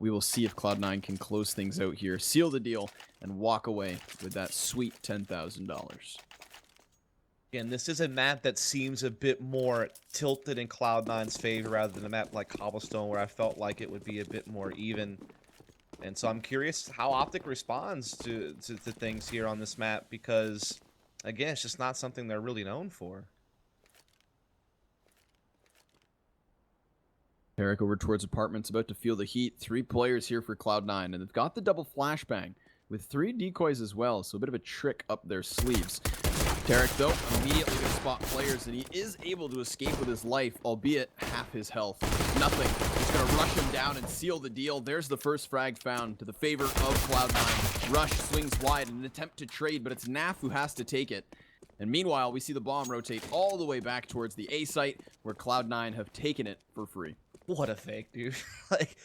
We will see if Cloud9 can close things out here, seal the deal, and walk away with that sweet $10,000. Again, this is a map that seems a bit more tilted in Cloud9's favor rather than a map like Cobblestone, where I felt like it would be a bit more even. And so I'm curious how Optic responds to things here on this map, because, again, it's just not something they're really known for. Eric over towards apartments, about to feel the heat. 3 players here for Cloud9, and they've got the double flashbang with 3 decoys as well, so a bit of a trick up their sleeves. Tarek, though, immediately going to spot players, and he is able to escape with his life, albeit half his health. Nothing. He's going to rush him down and seal the deal. There's the first frag found to the favor of Cloud9. Rush swings wide in an attempt to trade, but it's Naf who has to take it. And meanwhile, we see the bomb rotate all the way back towards the A site, where Cloud9 have taken it for free. What a fake, dude. Like,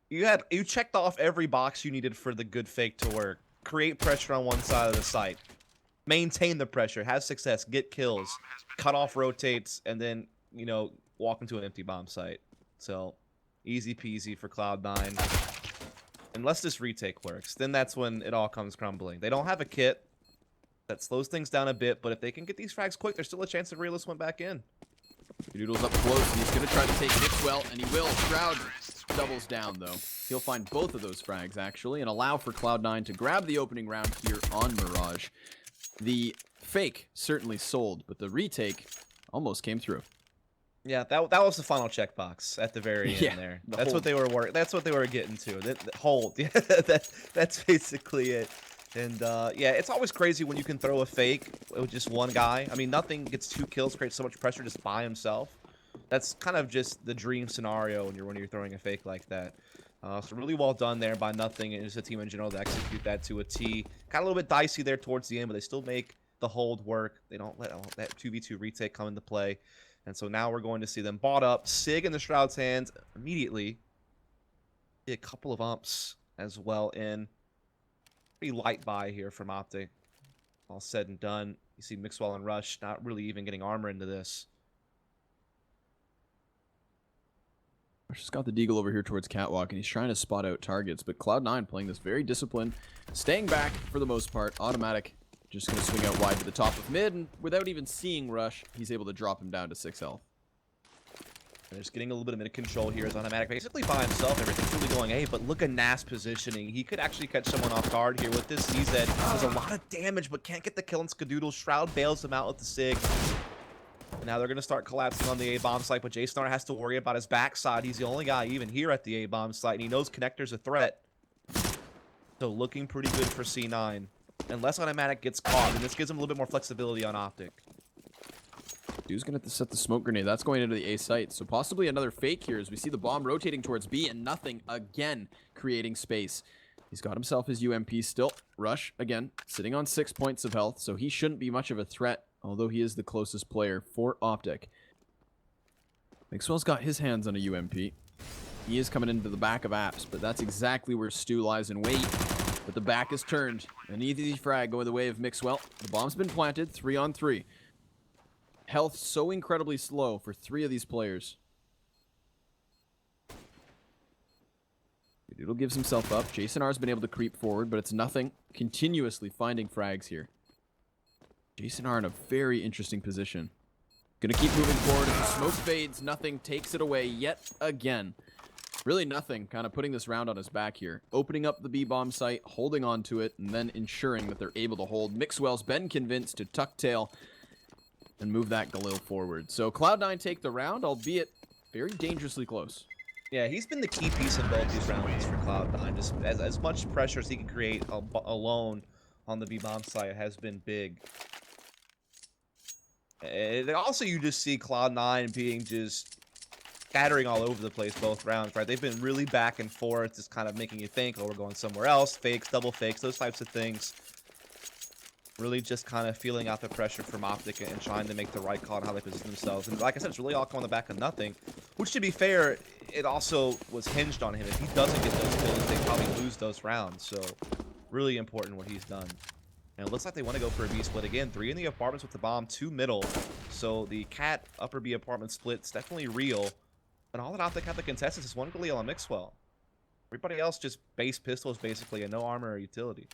you checked off every box you needed for the good fake to work. Create pressure on one side of the site. Maintain the pressure, have success, get kills, cut off rotates, and then, you know, walk into an empty bomb site. So, easy peasy for Cloud9. Unless this retake works, then that's when it all comes crumbling. They don't have a kit. That slows things down a bit, but if they can get these frags quick, there's still a chance that Realist went back in. Doodle's up close, and he's going to try to take Mixwell, and he will. Shroud doubles down, though. He'll find both of those frags, actually, and allow for Cloud9 to grab the opening round here on Mirage. The fake certainly sold, but the retake almost came through. Yeah, that was the final checkbox at the very end there. That's what they were That's what they were getting to. The hold. Yeah, that's basically it. And yeah, it's always crazy when you can throw a fake with just one guy. I mean, nothing gets 2 kills, creates so much pressure just by himself. That's kind of just the dream scenario when you're throwing a fake like that. So really well done there by Nothing and just a team in general to execute that to a T. Kind of a little bit dicey there towards the end, but they still make the hold work. They don't let that 2v2 retake come into play. And so now we're going to see them bought up. Sig in the Shroud's hands immediately. A couple of umps as well in. Pretty light buy here from Optic. All said and done. You see Mixwell and Rush not really even getting armor into this. Rush has got the Deagle over here towards Catwalk, and he's trying to spot out targets, but Cloud9 playing this very disciplined, staying back for the most part. Automatic just going to swing out wide to the top of mid, and without even seeing Rush, he's able to drop him down to 6 health. They're just getting a little bit of minute control here as Automatic basically by himself. Everything's really going A, but look at Nas positioning. He could actually catch someone off guard here with this. He's at does a lot of damage, but can't get the kill on Skadoodle. Shroud bails him out with the Sig. And now they're going to start collapsing on the A-bomb site, but J-Star has to worry about his backside. He's the only guy even here at the A-bomb site, and he knows Connector's a threat. So looking pretty good for C9. Unless Automatic gets caught, and this gives him a little bit more flexibility on Optic. Dude's going to have to set the smoke grenade. That's going into the A site. So possibly another fake here as we see the bomb rotating towards B, and Nothing again creating space. He's got himself his UMP still. Rush, again, sitting on 6 points of health, so he shouldn't be much of a threat, although he is the closest player for Optic. Mixwell's got his hands on a UMP. He is coming into the back of Apps, but that's exactly where Stu lies in wait. But the back is turned. An easy frag going the way of Mixwell. The bomb's been planted, 3 on 3. Health so incredibly slow for 3 of these players. Doodle gives himself up. Jason R's been able to creep forward, but it's Nothing continuously finding frags here. Jason R in a very interesting position. Gonna keep moving forward as the smoke fades. Nothing takes it away yet again. Really Nothing kind of putting this round on his back here. Opening up the B-bomb site, holding on to it, and then ensuring that they're able to hold. Mixwell's been convinced to tuck tail and move that Galil forward. So Cloud9 take the round, albeit very dangerously close. Yeah, he's been the key piece in both these rounds for Cloud9. Just as much pressure as he can create alone on the B-bomb site has been big. And also, you just see Cloud9 being just scattering all over the place both rounds, right? They've been really back and forth, just kind of making you think, oh, we're going somewhere else. Fakes, double fakes, those types of things. Really just kind of feeling out the pressure from Optic and trying to make the right call on how they position themselves. And like I said, it's really all come on the back of Nothing. Which, to be fair, it also was hinged on him. If he doesn't get those kills, they probably lose those rounds. So, really important what he's done. And it looks like they want to go for a B split again. 3 in the apartments with the bomb, 2 middle. So the Cat upper B apartment split's definitely real. And all that Optic have to contest is this one Galil on Mixwell. Everybody else just base pistols basically and no armor or utility.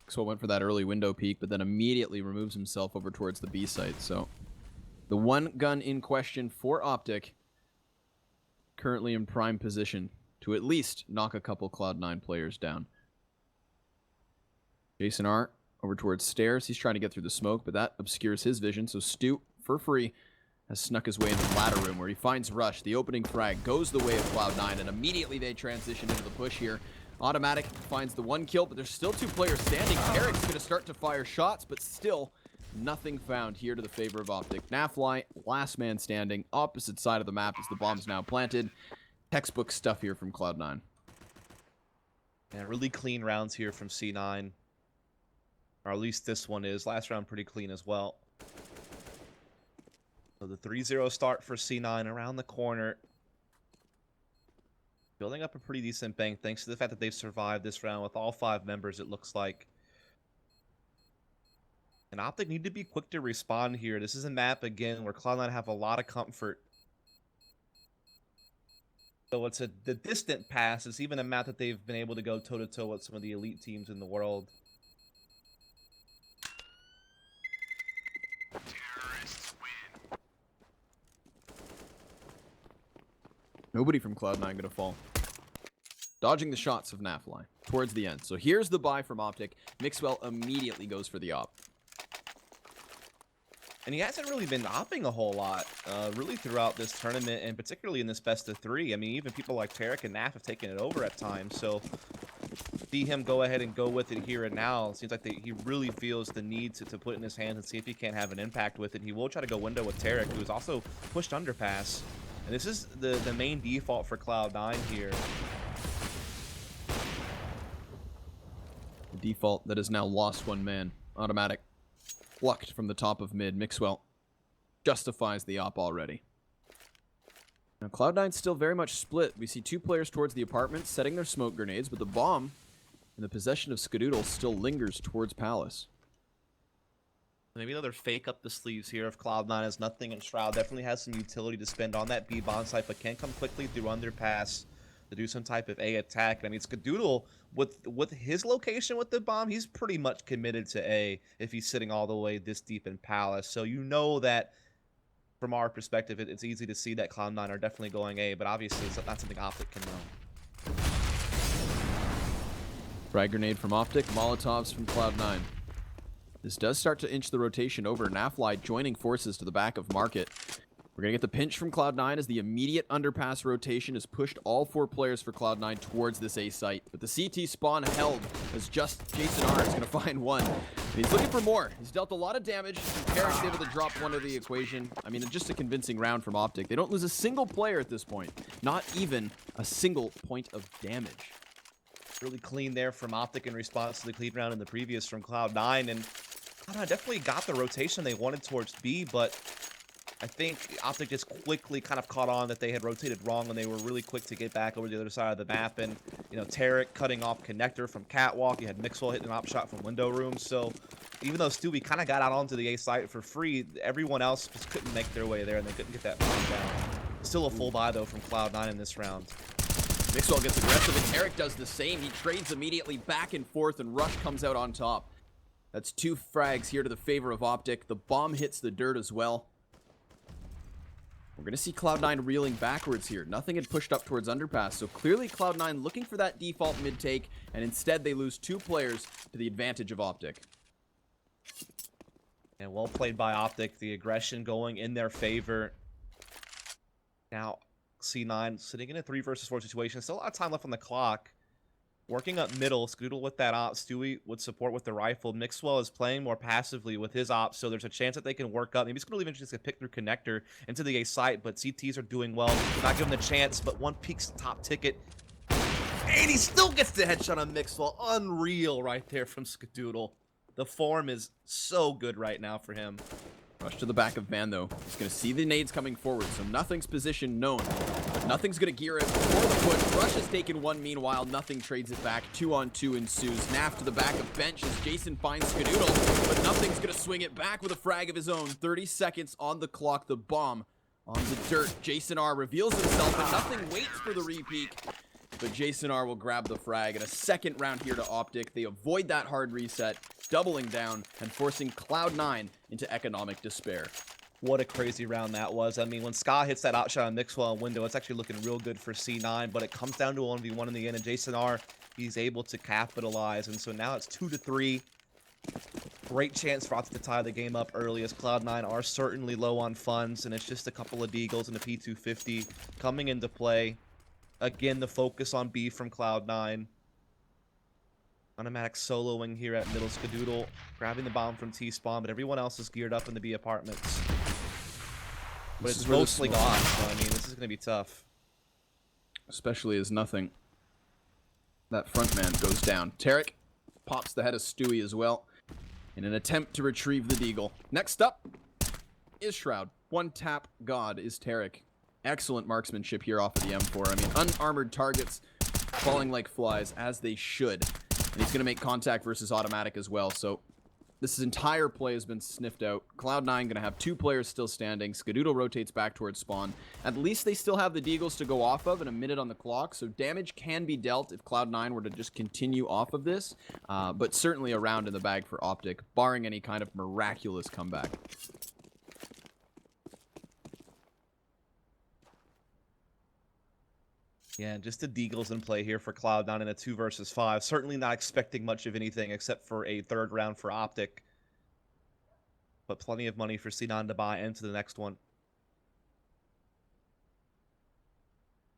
So went for that early window peek, but then immediately removes himself over towards the B site. So the one gun in question for Optic, currently in prime position to at least knock a couple Cloud9 players down. Jason R over towards stairs. He's trying to get through the smoke, but that obscures his vision. So Stu, for free, has snuck his way into the ladder room where he finds Rush. The opening frag goes the way of Cloud9, and immediately they transition into the push here. Automatic finds the one kill, but there's still two players standing. Eric's going to start to fire shots, but still nothing found here to the favor of Optic. Nafly, last man standing, opposite side of the map as the bomb's now planted. Textbook stuff here from Cloud9. Yeah, really clean rounds here from C9. Or at least this one is. Last round pretty clean as well. So the 3-0 start for C9 around the corner. Building up a pretty decent bank thanks to the fact that they've survived this round with all 5 members, it looks like. And Optic need to be quick to respond here. This is a map, again, where Cloud9 have a lot of comfort. So it's the distant pass. It's even a map that they've been able to go toe-to-toe with some of the elite teams in the world. Nobody from Cloud9 going to fall. Dodging the shots of Nafly towards the end. So here's the buy from Optic. Mixwell immediately goes for the op. And he hasn't really been opping a whole lot, really throughout this tournament, and particularly in this best of 3. I mean, even people like Tarek and Naf have taken it over at times, so see him go ahead and go with it here and now. It seems like he really feels the need to put it in his hands and see if he can't have an impact with it. He will try to go window with Tarek, who is also pushed underpass. And this is the main default for Cloud9 here. The default that has now lost one man. Automatic. Plucked from the top of mid. Mixwell justifies the op already. Now Cloud9's still very much split. We see 2 players towards the apartment setting their smoke grenades, but the bomb in the possession of Skadoodle still lingers towards Palace. Maybe another fake up the sleeves here if Cloud9 has nothing, and Shroud definitely has some utility to spend on that B bomb site, but can come quickly through underpass to do some type of A attack. I mean, Skadoodle, with his location with the bomb, he's pretty much committed to A if he's sitting all the way this deep in Palace. So you know that from our perspective, it's easy to see that Cloud9 are definitely going A, but obviously it's not something Optic can know. Frag grenade from Optic, Molotovs from Cloud9. This does start to inch the rotation over. Nafly joining forces to the back of Market. We're going to get the pinch from Cloud9 as the immediate underpass rotation has pushed all 4 players for Cloud9 towards this A site. But the CT spawn held as just Jason R is going to find one. And he's looking for more. He's dealt a lot of damage. Tarek's able to drop one of the equation. I mean, just a convincing round from Optic. They don't lose a single player at this point. Not even a single point of damage. Really clean there from Optic in response to the clean round in the previous from Cloud9. And Cloud9 definitely got the rotation they wanted towards B, but I think Optic just quickly kind of caught on that they had rotated wrong, and they were really quick to get back over the other side of the map. And, you know, Tarek cutting off connector from Catwalk. You had Mixwell hitting an op shot from window room. So even though Stewie kind of got out onto the A site for free, everyone else just couldn't make their way there, and they couldn't get that bomb down. Still a full buy, though, from Cloud9 in this round. Mixwell gets aggressive, and Tarek does the same. He trades immediately back and forth, and Rush comes out on top. That's 2 frags here to the favor of Optic. The bomb hits the dirt as well. We're going to see Cloud9 reeling backwards here. Nothing had pushed up towards underpass, so clearly Cloud9 looking for that default mid-take, and instead they lose 2 players to the advantage of Optic. And well played by Optic. The aggression going in their favor. Now, C9 sitting in a 3 versus 4 situation. Still a lot of time left on the clock. Working up middle, Skadoodle with that op. Stewie would support with the rifle. Mixwell is playing more passively with his op, so there's a chance that they can work up. Maybe Skadoodle eventually just get picked through connector into the A site, but CTs are doing well. Not giving the chance, but one peaks top ticket. And he still gets the headshot on Mixwell. Unreal right there from Skadoodle. The form is so good right now for him. Rush to the back of Van, though. He's going to see the nades coming forward, so nothing's position known. But nothing's going to gear it before the push. Rush has taken one, meanwhile. Nothing trades it back. 2-on-2 ensues. Naf to the back of bench as Jason finds Skadoodle, but nothing's going to swing it back with a frag of his own. 30 seconds on the clock. The bomb on the dirt. Jason R reveals himself, but nothing waits for the repeat. but Jason R will grab the frag. And a second round here to Optic. They avoid that hard reset, doubling down and forcing Cloud9 into economic despair. What a crazy round that was. I mean, when Ska hits that outshot on Mixwell and Window, it's actually looking real good for C9, but it comes down to a 1v1 in the end, and Jason R, he's able to capitalize, and so now it's 2-3. Great chance for Optic to tie the game up early, as Cloud9 are certainly low on funds, and it's just a couple of Deagles and a P250 coming into play. Again, the focus on B from Cloud9. Automatic soloing here at middle. Skadoodle grabbing the bomb from T-spawn, but everyone else is geared up in the B apartments. But it's mostly gone, so I mean, this is going to be tough. Especially as nothing. That front man goes down. Tarek pops the head of Stewie as well in an attempt to retrieve the Deagle. Next up is Shroud. One tap god is Tarek. Excellent marksmanship here off of the M4. I mean, unarmored targets falling like flies, as they should. And he's going to make contact versus automatic as well, so this entire play has been sniffed out. Cloud9 going to have 2 players still standing. Skadoodle rotates back towards spawn. At least they still have the Deagles to go off of and a minute on the clock, so damage can be dealt if Cloud9 were to just continue off of this. But certainly a round in the bag for Optic, barring any kind of miraculous comeback. Yeah, just the Deagles in play here for Cloud9 in a 2 versus 5. Certainly not expecting much of anything except for a 3rd round for Optic. But plenty of money for C9 to buy into the next one.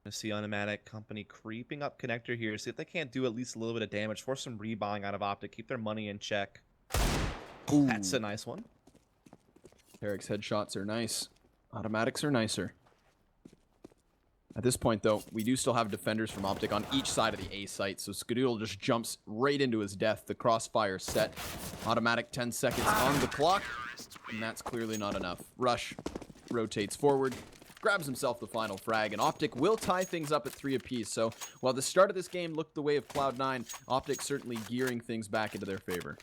Gonna see Automatic Company creeping up connector here. See if they can't do at least a little bit of damage. Force some rebuying out of Optic. Keep their money in check. Ooh. That's a nice one. Tarek's headshots are nice. Automatics are nicer. At this point, though, we do still have defenders from Optic on each side of the A site, so Skadoodle just jumps right into his death. The crossfire set. Automatic 10 seconds on the clock, and that's clearly not enough. Rush rotates forward, grabs himself the final frag, and Optic will tie things up at 3 apiece. So while the start of this game looked the way of Cloud9, Optic certainly gearing things back into their favor.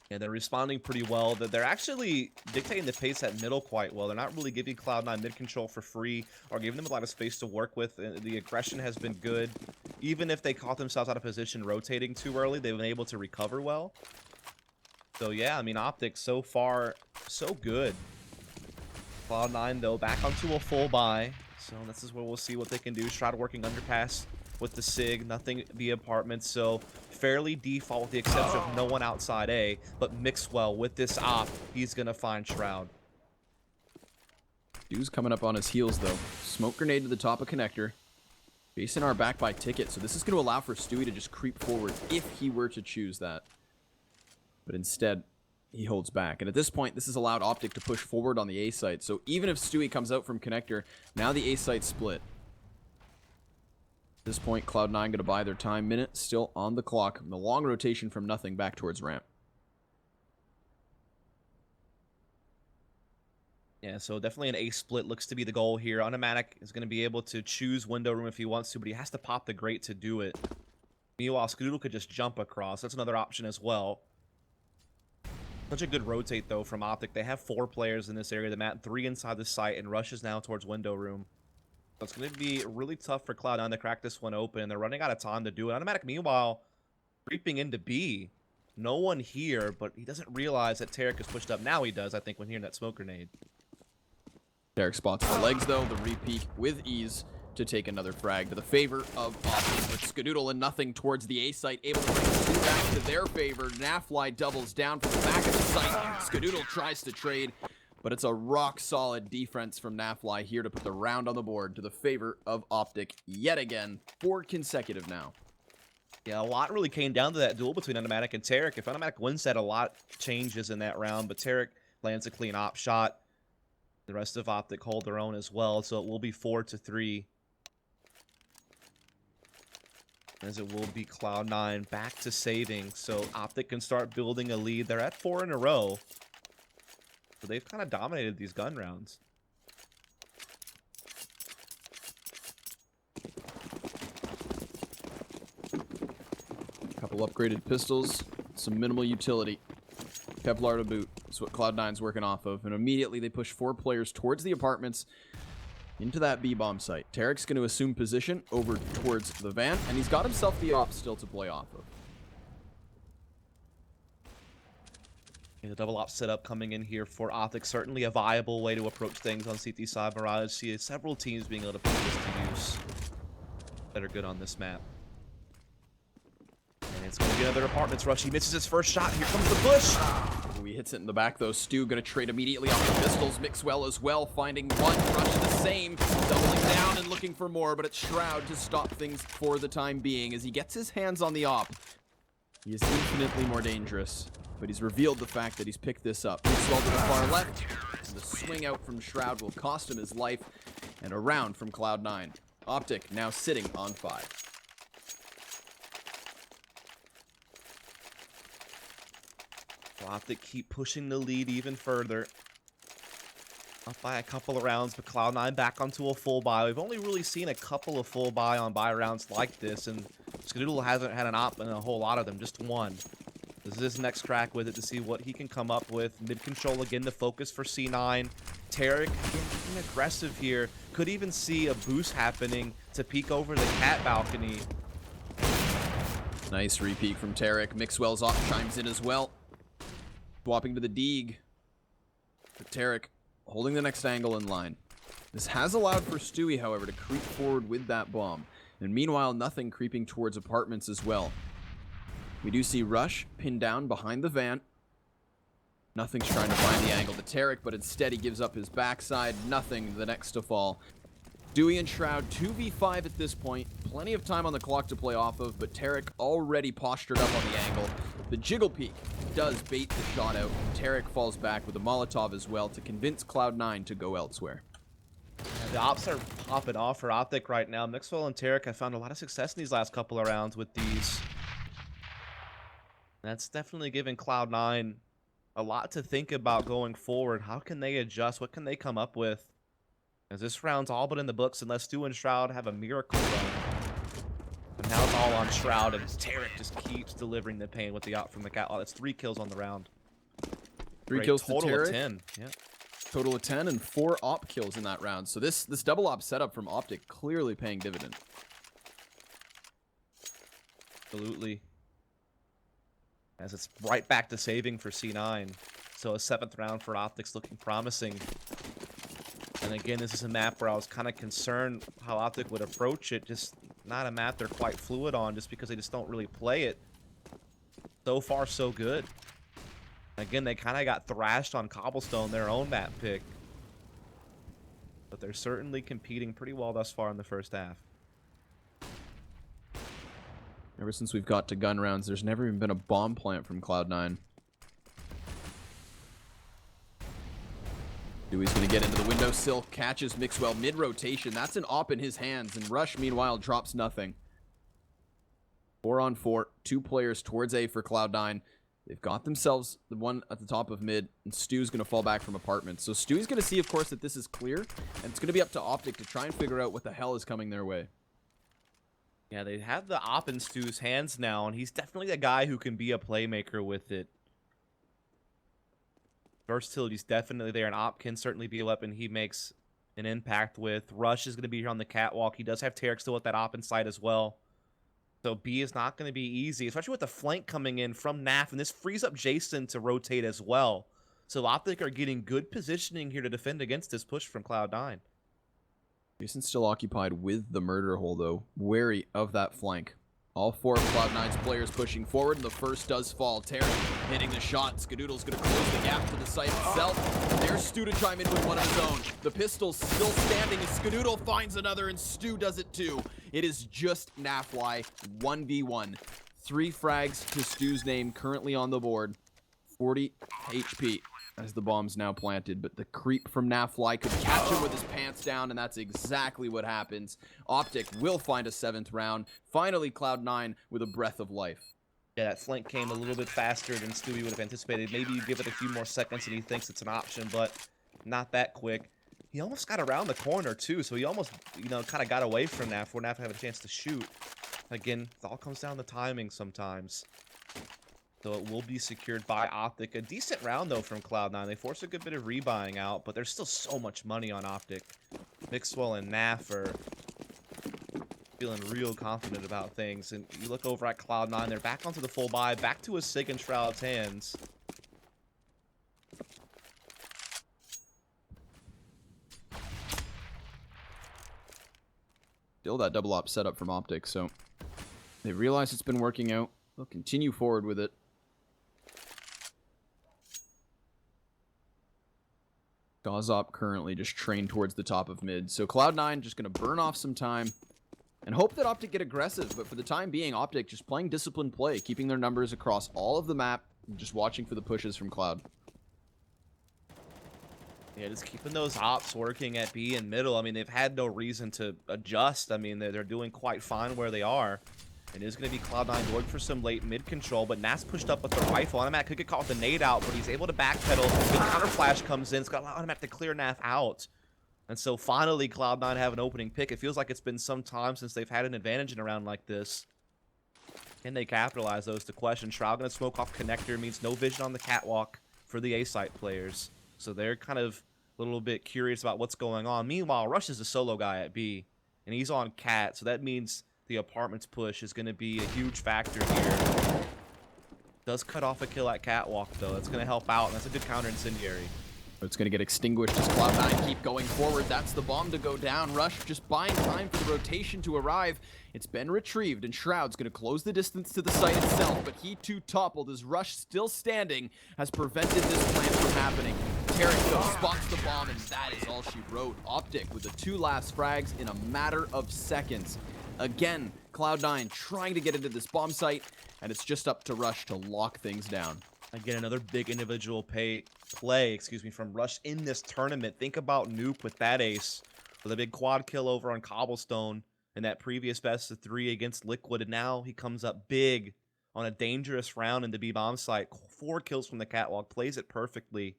Yeah, they're responding pretty well. They're actually dictating the pace at middle quite well. They're not really giving Cloud9 mid control for free or giving them a lot of space to work with. The aggression has been good. Even if they caught themselves out of position rotating too early, they've been able to recover well. So yeah, I mean, Optic so far, so good. Cloud9, though, back onto a full buy. So this is where we'll see what they can do. Shroud working underpass with the SIG, nothing the apartments, so fairly default with the exception of no one outside A, but Mixwell with this op, he's gonna find Shroud. Dude's coming up on his heels though. Smoke grenade to the top of connector. Jason R back by ticket, so this is going to allow for Stewie to just creep forward if he were to choose that. But instead, he holds back. And at this point, this has allowed Optic to push forward on the A site. So even if Stewie comes out from connector, now the A site's split. At this point, Cloud9 going to buy their time. Minute still on the clock. The long rotation from nothing back towards ramp. Yeah, so definitely an A split looks to be the goal here. Automatic is going to be able to choose window room if he wants to, but he has to pop the grate to do it. Meanwhile, Skadoodle could just jump across. That's another option as well. Such a good rotate, though, from Optic. They have 4 players in this area of the map, 3 inside the site, and rushes now towards window room. So it's going to be really tough for Cloud9 to crack this one open. They're running out of time to do it. Automatic, meanwhile, creeping into B. No one here, but he doesn't realize that Tarek is pushed up. Now he does, I think, when hearing that smoke grenade. Tarek spots the legs, though. The repeat with ease to take another frag to the favor of Optic. With Skadoodle and nothing towards the A site, able to bring the back to their favor. Nafly doubles down from the back of the site. Skadoodle tries to trade, but it's a rock-solid defense from Nafly here to put the round on the board to the favor of Optic yet again. 4 consecutive now. Yeah, a lot really came down to that duel between Automatic and Tarek. If Automatic wins that, a lot changes in that round, but Tarek lands a clean op shot. The rest of Optic hold their own as well, so it will be 4-3. As it will be Cloud9 back to saving, so Optic can start building a lead. They're at 4 in a row. So they've kind of dominated these gun rounds. Couple upgraded pistols, some minimal utility. Kevlar to boot. That's what Cloud9's working off of. And immediately they push 4 players towards the apartments. into that B-bomb site. Tarek's going to assume position over towards the van, and he's got himself the op still to play off of. The double op setup coming in here for Optic, certainly a viable way to approach things on CT side. Mirage, see several teams being able to put this to use that are good on this map. And it's going to be another apartments rush. He misses his first shot. Here comes the push. Ooh, he hits it in the back, though. Stu going to trade immediately off the pistols. Mixwell as well, finding one. Rush the same. Doubling down and looking for more, but it's Shroud to stop things for the time being as he gets his hands on the op. He is infinitely more dangerous, but he's revealed the fact that he's picked this up. Mixwell to the far left, and the swing out from Shroud will cost him his life, and a round from Cloud9. Optic now sitting on 5. Optic keep pushing the lead even further. Up by a couple of rounds, but Cloud9 back onto a full buy. We've only really seen a couple of full buy on buy rounds like this, and Skadoodle hasn't had an op in a whole lot of them, just one. This is his next crack with it to see what he can come up with. Mid control again, the focus for C9. Tarek getting aggressive here. Could even see a boost happening to peek over the cat balcony. Nice re-peek from Tarek. Mixwell's op chimes in as well. Swapping to the Deeg. But Tarek holding the next angle in line. This has allowed for Stewie, however, to creep forward with that bomb. And meanwhile, nothing creeping towards apartments as well. We do see Rush pinned down behind the van. Nothing's trying to find the angle to Tarek, but instead he gives up his backside. Nothing the next to fall. Dewey and Shroud 2v5 at this point. Plenty of time on the clock to play off of, but Tarek already postured up on the angle. The jiggle peek does bait the shot out. Tarek falls back with a Molotov as well to convince Cloud9 to go elsewhere. The ops are popping off for Optic right now. Mixwell and Tarek have found a lot of success in these last couple of rounds with these. That's definitely giving Cloud9 a lot to think about going forward. How can they adjust? What can they come up with? As this round's all but in the books unless Stu and Shroud have a miracle run. And now it's all on Shroud, and Tarek just keeps delivering the pain with the op from the cat. Oh, that's 3 kills on the round. 3 kills to total Tarek. of 10. Yeah. Total of 10 and 4 op kills in that round. So this double op setup from Optic clearly paying dividend. Absolutely. As it's right back to saving for C9. So a 7th round for Optics looking promising. And again, this is a map where I was kind of concerned how Optic would approach it. Just not a map they're quite fluid on just because they just don't really play it. So far, so good. Again, they kind of got thrashed on Cobblestone, their own map pick. But they're certainly competing pretty well thus far in the first half. Ever since we've got to gun rounds, there's never even been a bomb plant from Cloud9. Dewey's going to get into the windowsill, catches Mixwell mid-rotation. That's an op in his hands, and Rush, meanwhile, drops nothing. 4 on 4, 2 players towards A for Cloud9. They've got themselves the one at the top of mid, and Stu's going to fall back from apartments. So Stu's going to see, of course, that this is clear, and it's going to be up to Optic to try and figure out what the hell is coming their way. Yeah, they have the op in Stu's hands now, and he's definitely a guy who can be a playmaker with it. Versatility's definitely there, and op can certainly be a weapon he makes an impact with. Rush is going to be here on the catwalk. He does have Tarek still with that op inside as well. So B is not going to be easy, especially with the flank coming in from NAF, and this frees up Jason to rotate as well. So Optic are getting good positioning here to defend against this push from Cloud9. Jason's still occupied with the murder hole, though. Wary of that flank. All 4 of Cloud9's players pushing forward, and the first does fall. Tarek hitting the shot. Skadoodle's going to close the gap to the site itself. There's Stu to chime in with one of his own. The pistol's still standing as Skadoodle finds another, and Stu does it too. It is just Nafly 1v1. 3 frags to Stu's name currently on the board. 40 HP as the bomb's now planted, but the creep from Nafly could catch him with his pants down, and that's exactly what happens. Optic will find a 7th round. Finally, Cloud9 with a breath of life. Yeah, that flank came a little bit faster than Stewie would have anticipated. Maybe you give it a few more seconds and he thinks it's an option, but not that quick. He almost got around the corner, too, so he almost, kind of got away from Naf before Naf had a chance to shoot. Again, it all comes down to timing sometimes. So it will be secured by Optic. A decent round, though, from Cloud9. They force a good bit of rebuying out, but there's still so much money on Optic. Mixwell and Naf are feeling real confident about things. And you look over at Cloud9, they're back onto the full buy, back to a Sig and Shroud's hands. Still that double op setup from Optic, so they realize it's been working out. They'll continue forward with it. Gauzzop currently just trained towards the top of mid. So Cloud9 just going to burn off some time and hope that Optic get aggressive. But for the time being, Optic just playing disciplined play, keeping their numbers across all of the map, and just watching for the pushes from Cloud. Yeah, just keeping those ops working at B and middle. I mean, they've had no reason to adjust. I mean, they're doing quite fine where they are. It is going to be Cloud9 going for some late mid control, but Nas pushed up with the rifle. Automatic could get caught with the nade out, but he's able to backpedal. The counter flash comes in. It's got Automatic to clear Naf out. And so finally, Cloud9 have an opening pick. It feels like it's been some time since they've had an advantage in a round like this. Can they capitalize those? The question. Shroud going to smoke off connector. Means no vision on the catwalk for the A-site players. So they're kind of a little bit curious about what's going on. Meanwhile, Rush is a solo guy at B, and he's on Cat. So that means the apartments push is going to be a huge factor here. Does cut off a kill at catwalk, though. That's going to help out, and that's a good counter incendiary. It's going to get extinguished as Cloud9 keep going forward. That's the bomb to go down. Rush just buying time for the rotation to arrive. It's been retrieved, and Shroud's going to close the distance to the site itself, but he too toppled as Rush, still standing, has prevented this plan from happening. Tarek, though, spots the bomb, and that is all she wrote. Optic with the 2 last frags in a matter of seconds. Again, Cloud9 trying to get into this bomb site, and it's just up to Rush to lock things down. Again, another big individual play from Rush in this tournament. Think about Nuke with that ace, with a big quad kill over on Cobblestone in that previous best of 3 against Liquid, and now he comes up big on a dangerous round in the B bomb site. 4 kills from the catwalk, plays it perfectly,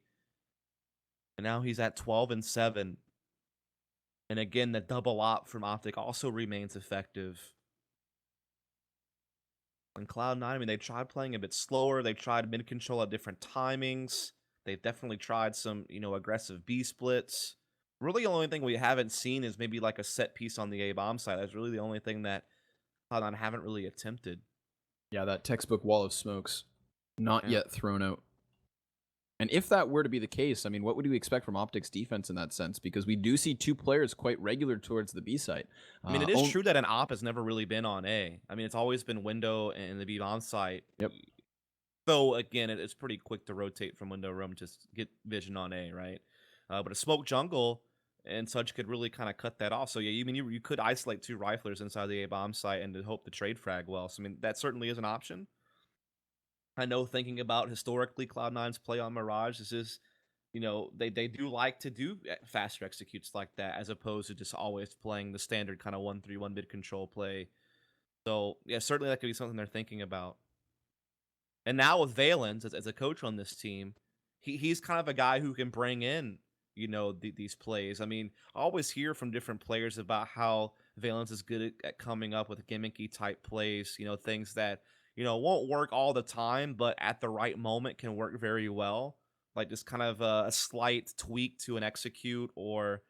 and now he's at 12-7. And again, the double op from Optic also remains effective. And Cloud9, I mean, they tried playing a bit slower. They tried mid control at different timings. They've definitely tried some, aggressive B splits. Really, the only thing we haven't seen is maybe like a set piece on the A bomb side. That's really the only thing that Cloud9 haven't really attempted. Yeah, that textbook wall of smokes not yet thrown out. And if that were to be the case, I mean, what would we expect from Optic's defense in that sense? Because we do see 2 players quite regular towards the B site. I mean, it is true that an op has never really been on A. I mean, it's always been window and the B bomb site. Yep. Though, again, it's pretty quick to rotate from window room to get vision on A, right? But a smoke jungle and such could really kind of cut that off. So, yeah, you could isolate 2 riflers inside the A bomb site and to hope the trade frag well. So, I mean, that certainly is an option. I know thinking about historically Cloud9's play on Mirage, this is, they do like to do faster executes like that as opposed to just always playing the standard kind of 1-3-1 mid control play. So, yeah, certainly that could be something they're thinking about. And now with Valens as a coach on this team, he's kind of a guy who can bring in, these plays. I mean, I always hear from different players about how Valens is good at coming up with gimmicky type plays, things that won't work all the time, but at the right moment can work very well. Like just kind of a slight tweak to an execute or,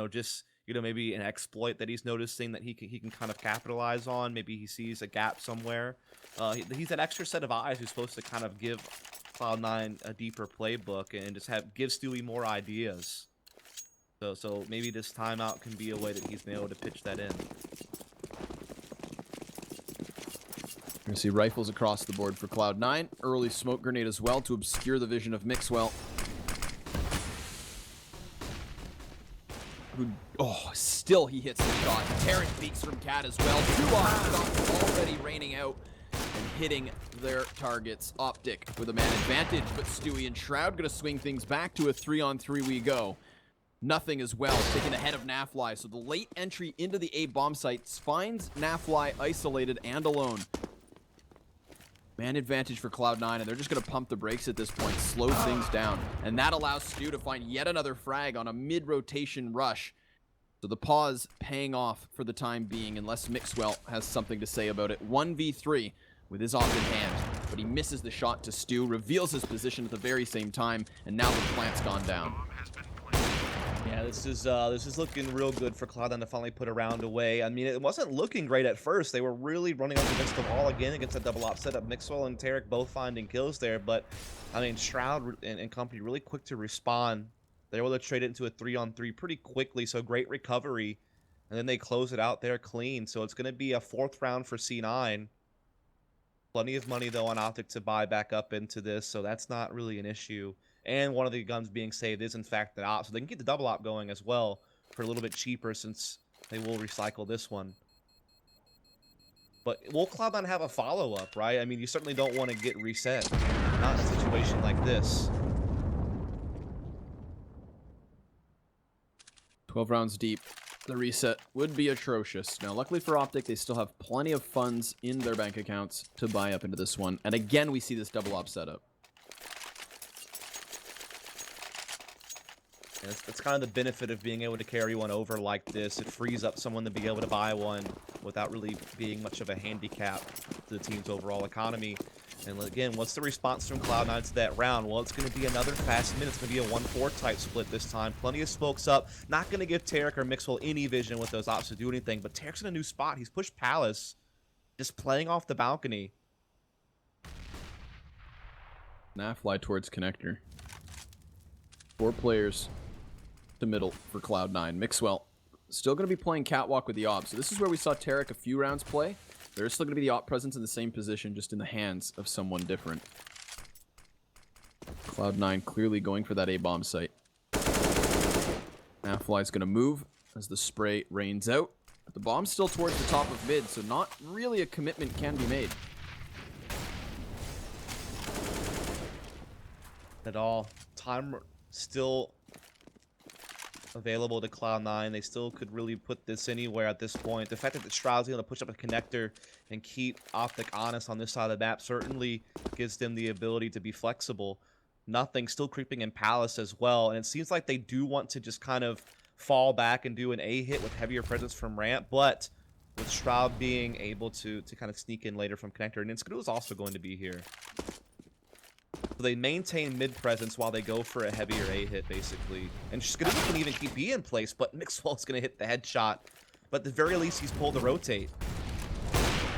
just, maybe an exploit that he's noticing that he can kind of capitalize on. Maybe he sees a gap somewhere. He's that extra set of eyes who's supposed to kind of give Cloud9 a deeper playbook and just give Stewie more ideas. So maybe this timeout can be a way that he's been able to pitch that in. We're going to see rifles across the board for Cloud9. Early smoke grenade as well to obscure the vision of Mixwell. Still he hits the shot. Terran peeks from Cat as well. 2 shots already raining out and hitting their targets. Optic with a man advantage, but Stewie and Shroud going to swing things back to a 3-on-3 we go. Nothing as well, taken ahead of Nafly. So the late entry into the A bomb sites finds Nafly isolated and alone. Man advantage for Cloud9, and they're just going to pump the brakes at this point, slow things down. And that allows Stu to find yet another frag on a mid-rotation rush. So the pause paying off for the time being, unless Mixwell has something to say about it. 1v3 with his op in hand. but he misses the shot to Stu, reveals his position at the very same time, and now the plant's gone down. Yeah, this is looking real good for Cloud9 to finally put a round away. I mean, it wasn't looking great at first. They were really running up against the wall again against that double op setup. Mixwell and Tarek both finding kills there, but I mean, Shroud and company really quick to respond. They were able to trade it into a 3-on-3 pretty quickly, so great recovery. And then they close it out there clean. So it's going to be a 4th round for C9. Plenty of money, though, on Optic to buy back up into this, so that's not really an issue. And one of the guns being saved is, in fact, the op, so they can keep the double op going as well for a little bit cheaper since they will recycle this one. But will Cloud9 have a follow-up, right? I mean, you certainly don't want to get reset. Not in a situation like this. 12 rounds deep. The reset would be atrocious. Now, luckily for Optic, they still have plenty of funds in their bank accounts to buy up into this one. And again, we see this double op setup. And that's kind of the benefit of being able to carry one over like this. It frees up someone to be able to buy one without really being much of a handicap to the team's overall economy. And again, what's the response from Cloud9 to that round? Well, it's going to be another fast minute. It's going to be a 1-4 type split this time. Plenty of smokes up. Not going to give Tarek or Mixwell any vision with those ops to do anything. But Tarek's in a new spot. He's pushed Palace, just playing off the balcony. Now fly towards connector. 4 players to middle for Cloud9. Mixwell still going to be playing catwalk with the op. So this is where we saw Tarek a few rounds play. There's still going to be the op presence in the same position, just in the hands of someone different. Cloud9 clearly going for that A-bomb site. Nafly's going to move as the spray rains out. But the bomb's still towards the top of mid, so not really a commitment can be made. At all. Time still available to Cloud9. They still could really put this anywhere at this point. The fact that the Shroud's able to push up a connector and keep Optic honest on this side of the map certainly gives them the ability to be flexible. Nothing still creeping in Palace as well, and it seems like they do want to just kind of fall back and do an A hit with heavier presence from ramp, but with Shroud being able to kind of sneak in later from connector, and Skadoo is also going to be here. So they maintain mid presence while they go for a heavier A hit, basically. And Skadoo can even keep B in place, but Mixwell's going to hit the headshot. But at the very least, he's pulled the rotate.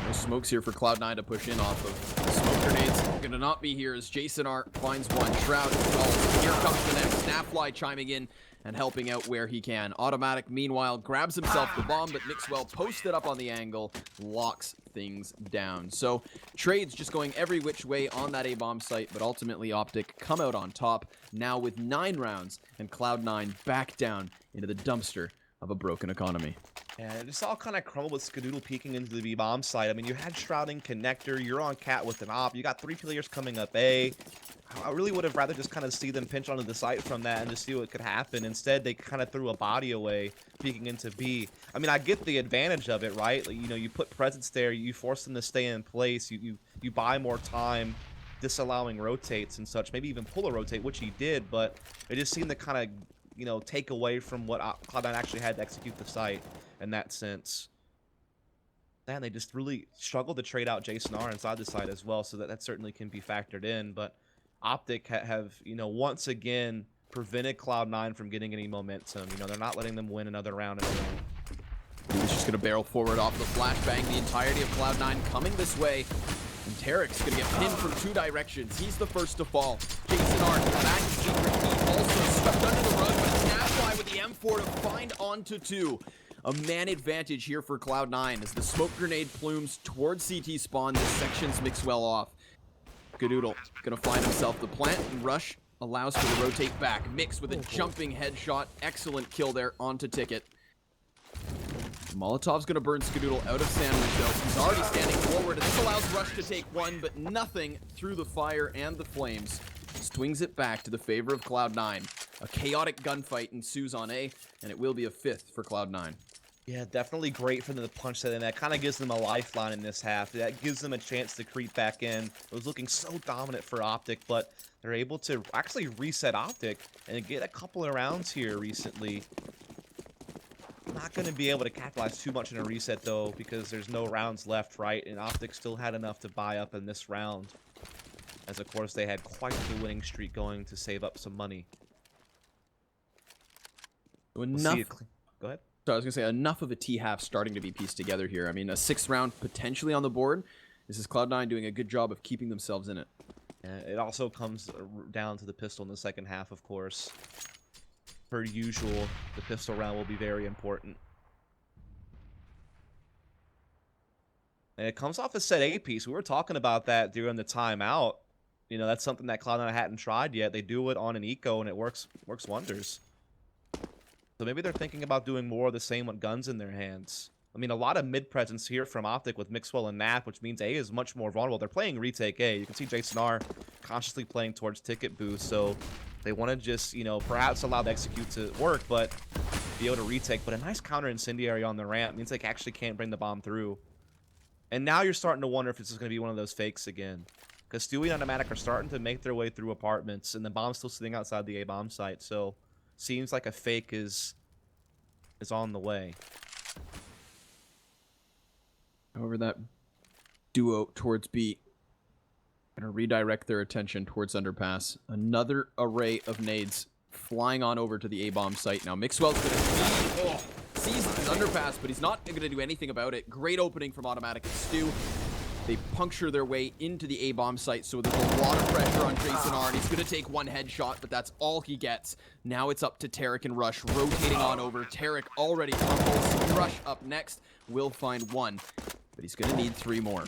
No smokes here for Cloud9 to push in off of. Smoke grenades going to not be here as Jason R finds one. Shroud falls. Here comes the next. Snapfly chiming in and helping out where he can. Automatic, meanwhile, grabs himself the bomb, but Mixwell posted up on the angle, locks things down. So trades just going every which way on that A-bomb site, but ultimately Optic come out on top now with 9 rounds, and Cloud9 back down into the dumpster of a broken economy. And it just all kind of crumbled with Skadoodle peeking into the B-bomb site. I mean, you had Shrouding connector, you're on cat with an op, you got 3 players coming up A. I really would have rather just kind of see them pinch onto the site from that and just see what could happen. Instead, they kind of threw a body away, peeking into B. I mean, I get the advantage of it, right? Like, you know, you put presence there, you force them to stay in place, you buy more time, disallowing rotates and such, maybe even pull a rotate, which he did, but it just seemed to kind of, you know, take away from what Cloud9 actually had to execute the site in that sense. And they just really struggled to trade out Jason R inside the site as well, so that certainly can be factored in, but Optic have, you know, once again prevented Cloud9 from getting any momentum. You know, they're not letting them win another round in a row. He's just going to barrel forward off the flashbang. The entirety of Cloud9 coming this way. And Tarek's going to get pinned from 2 directions. He's the first to fall. Jason R, back to secret. He also swept under the rug, but Snapfly with the M4 to find onto 2. A man advantage here for Cloud9 as the smoke grenade plumes towards CT spawn. This section's Mixwell off. Skadoodle gonna find himself the plant, and Rush allows for the rotate back. Mix with a jumping headshot. Excellent kill there onto Ticket. Molotov's gonna burn Skadoodle out of sandwich though. He's already standing forward, and this allows Rush to take 1, but nothing through the fire and the flames. Swings it back to the favor of Cloud9. A chaotic gunfight ensues on A, and it will be a 5th for Cloud9. Yeah, definitely great for them to punch that in. That kind of gives them a lifeline in this half. That gives them a chance to creep back in. It was looking so dominant for Optic, but they're able to actually reset Optic and get a couple of rounds here recently. Not going to be able to capitalize too much in a reset, though, because there's no rounds left, right? And Optic still had enough to buy up in this round. as of course they had quite the winning streak going to save up some money. So enough. Go ahead. So I was gonna say enough of a T-half starting to be pieced together here. I mean, a 6th round potentially on the board. This is Cloud9 doing a good job of keeping themselves in it. It also comes down to the pistol in the second half, of course. Per usual, the pistol round will be very important. And it comes off a set A piece. We were talking about that during the timeout. You know, that's something that Cloud9 hadn't tried yet. They do it on an eco, and it works wonders. So maybe they're thinking about doing more of the same with guns in their hands. I mean, a lot of mid-presence here from Optic with Mixwell and Nap, which means A is much more vulnerable. They're playing retake A. You can see Jason R consciously playing towards ticket boost, so they want to just, you know, perhaps allow the execute to work, but be able to retake. But a nice counter incendiary on the ramp means they actually can't bring the bomb through. And now you're starting to wonder if this is going to be one of those fakes again. Because Stewie and Automatic are starting to make their way through apartments, and the bomb's still sitting outside the A-bomb site, so seems like a fake is on the way. However, that duo towards B gonna redirect their attention towards underpass. Another array of nades flying on over to the A-bomb site. Now Mixwell's gonna sees his underpass, but he's not gonna do anything about it. Great opening from Automatic and Stu. They puncture their way into the A-bomb site, so there's a lot of pressure on Jason R, and he's gonna take one headshot, but that's all he gets. Now it's up to Tarek and Rush, rotating on over. Tarek already fumbles. Rush up next will find one, but he's gonna need 3 more.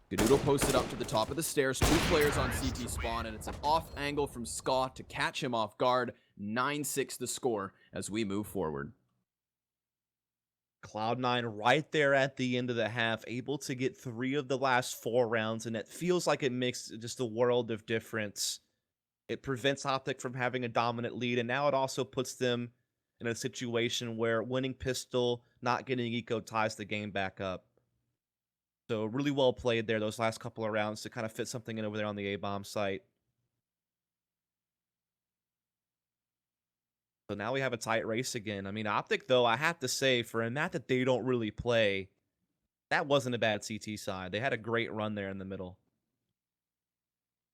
Gadudo posted up to the top of the stairs, 2 players on CT spawn, and it's an off angle from Ska to catch him off guard. 9-6 the score as we move forward. Cloud9 right there at the end of the half, able to get 3 of the last 4 rounds, and it feels like it makes just a world of difference. It prevents Optic from having a dominant lead, and now it also puts them in a situation where winning pistol, not getting eco ties the game back up. So really well played there those last couple of rounds to kind of fit something in over there on the A-bomb site. So now we have a tight race again. I mean, Optic, though, I have to say, for a map that they don't really play, that wasn't a bad CT side. They had a great run there in the middle.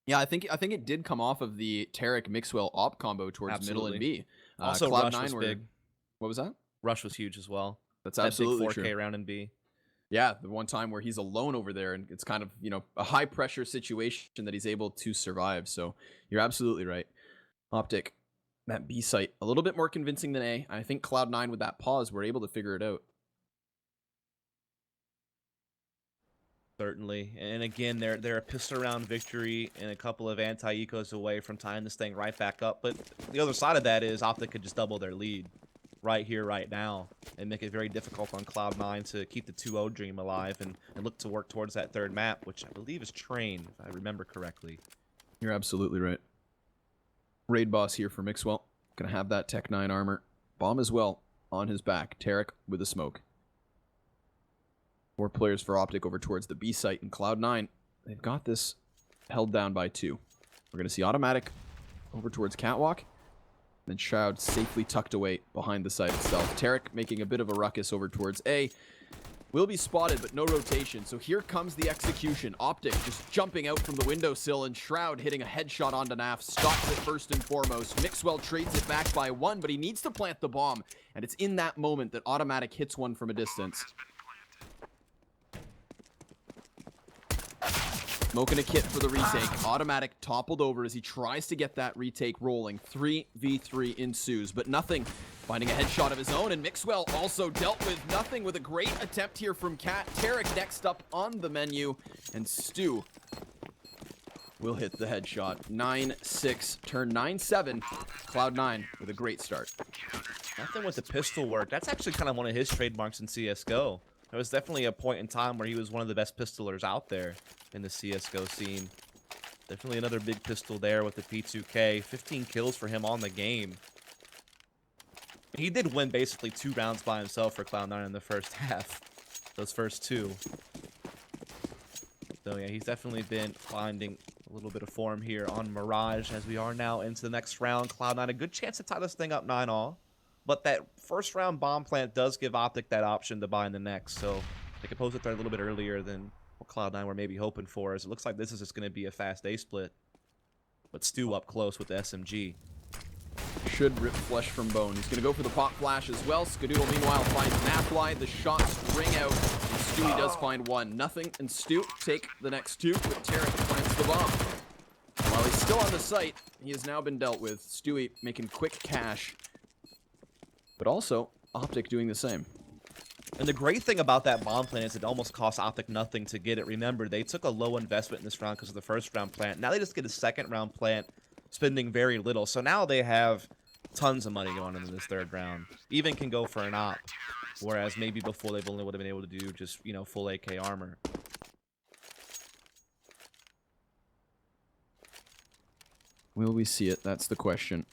Yeah, I think it did come off of the Tarek Mixwell op combo towards middle and B. Also, Rush was big. What was that? Rush was huge as well. That's absolutely that big 4K true. round in B. Yeah, the one time where he's alone over there, and it's kind of, you know, a high pressure situation that he's able to survive. So you're absolutely right. Optic, that B site, a little bit more convincing than A. I think Cloud9 with that pause were able to figure it out. Certainly. And again, they're a pistol round victory and a couple of anti-ecos away from tying this thing right back up. But the other side of that is Optic could just double their lead right here, right now, and make it very difficult on Cloud9 to keep the 2-0 dream alive and look to work towards that 3rd map, which I believe is Train, if I remember correctly. You're absolutely right. Raid boss here for Mixwell. Gonna have that Tech 9 armor. Bomb as well on his back. Tarek with a smoke. 4 players for Optic over towards the B site, and Cloud9, they've got this held down by 2. We're gonna see Automatic over towards Catwalk, then Shroud safely tucked away behind the site itself. Tarek making a bit of a ruckus over towards A. Will be spotted, but no rotation. So here comes the execution. Optic just jumping out from the windowsill, and Shroud hitting a headshot onto Naf. Stops it first and foremost. Mixwell trades it back by 1, but he needs to plant the bomb. And it's in that moment that Automatic hits one from a distance. Smoking a kit for the retake. Automatic toppled over as he tries to get that retake rolling. 3v3 ensues, but nothing. Finding a headshot of his own, and Mixwell also dealt with nothing with a great attempt here from Cat. Tarek next up on the menu, and Stu will hit the headshot. 9-6, turn 9-7. Cloud9 with a great start. Nothing with the pistol work. That's actually kind of one of his trademarks in CSGO. There was definitely a point in time where he was one of the best pistolers out there in the CSGO scene. Definitely another big pistol there with the P2K. 15 kills for him on the game. He did win basically 2 rounds by himself for Cloud9 in the first half. Those first 2. So yeah, he's definitely been finding a little bit of form here on Mirage as we are now into the next round. Cloud9, a good chance to tie this thing up 9-all. But that first round bomb plant does give Optic that option to buy in the next. So they can pose it there a little bit earlier than what Cloud9 were maybe hoping for, is it looks like this is just going to be a fast A split. But Stu up close with the SMG. Should rip flesh from bone. He's going to go for the pop flash as well. Skadoodle, meanwhile, finds Nafly. The shots ring out, and Stewie does find one. Nothing, and Stu take the next two, but Tarek plants the bomb. While he's still on the site, he has now been dealt with. Stewie making quick cash, but also Optic doing the same. And the great thing about that bomb plant is it almost cost Optic nothing to get it. Remember, they took a low investment in this round because of the first round plant. Now they just get a second round plant, spending very little. So now they have tons of money going into this third round. Even can go for an op, whereas maybe before they only would have been able to do just, you know, full AK armor. Will we see it? That's the question.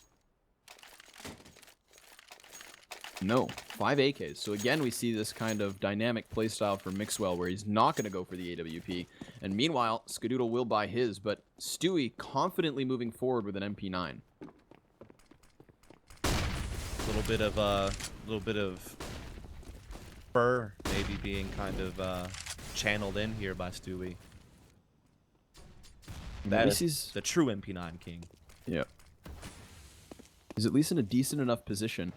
No, 5 AKs. So again, we see this kind of dynamic playstyle for Mixwell where he's not going to go for the AWP. And meanwhile, Skadoodle will buy his, but Stewie confidently moving forward with an MP9. A little bit of fur maybe being kind of channeled in here by Stewie. That is the true MP9 king. Yeah. He's at least in a decent enough position.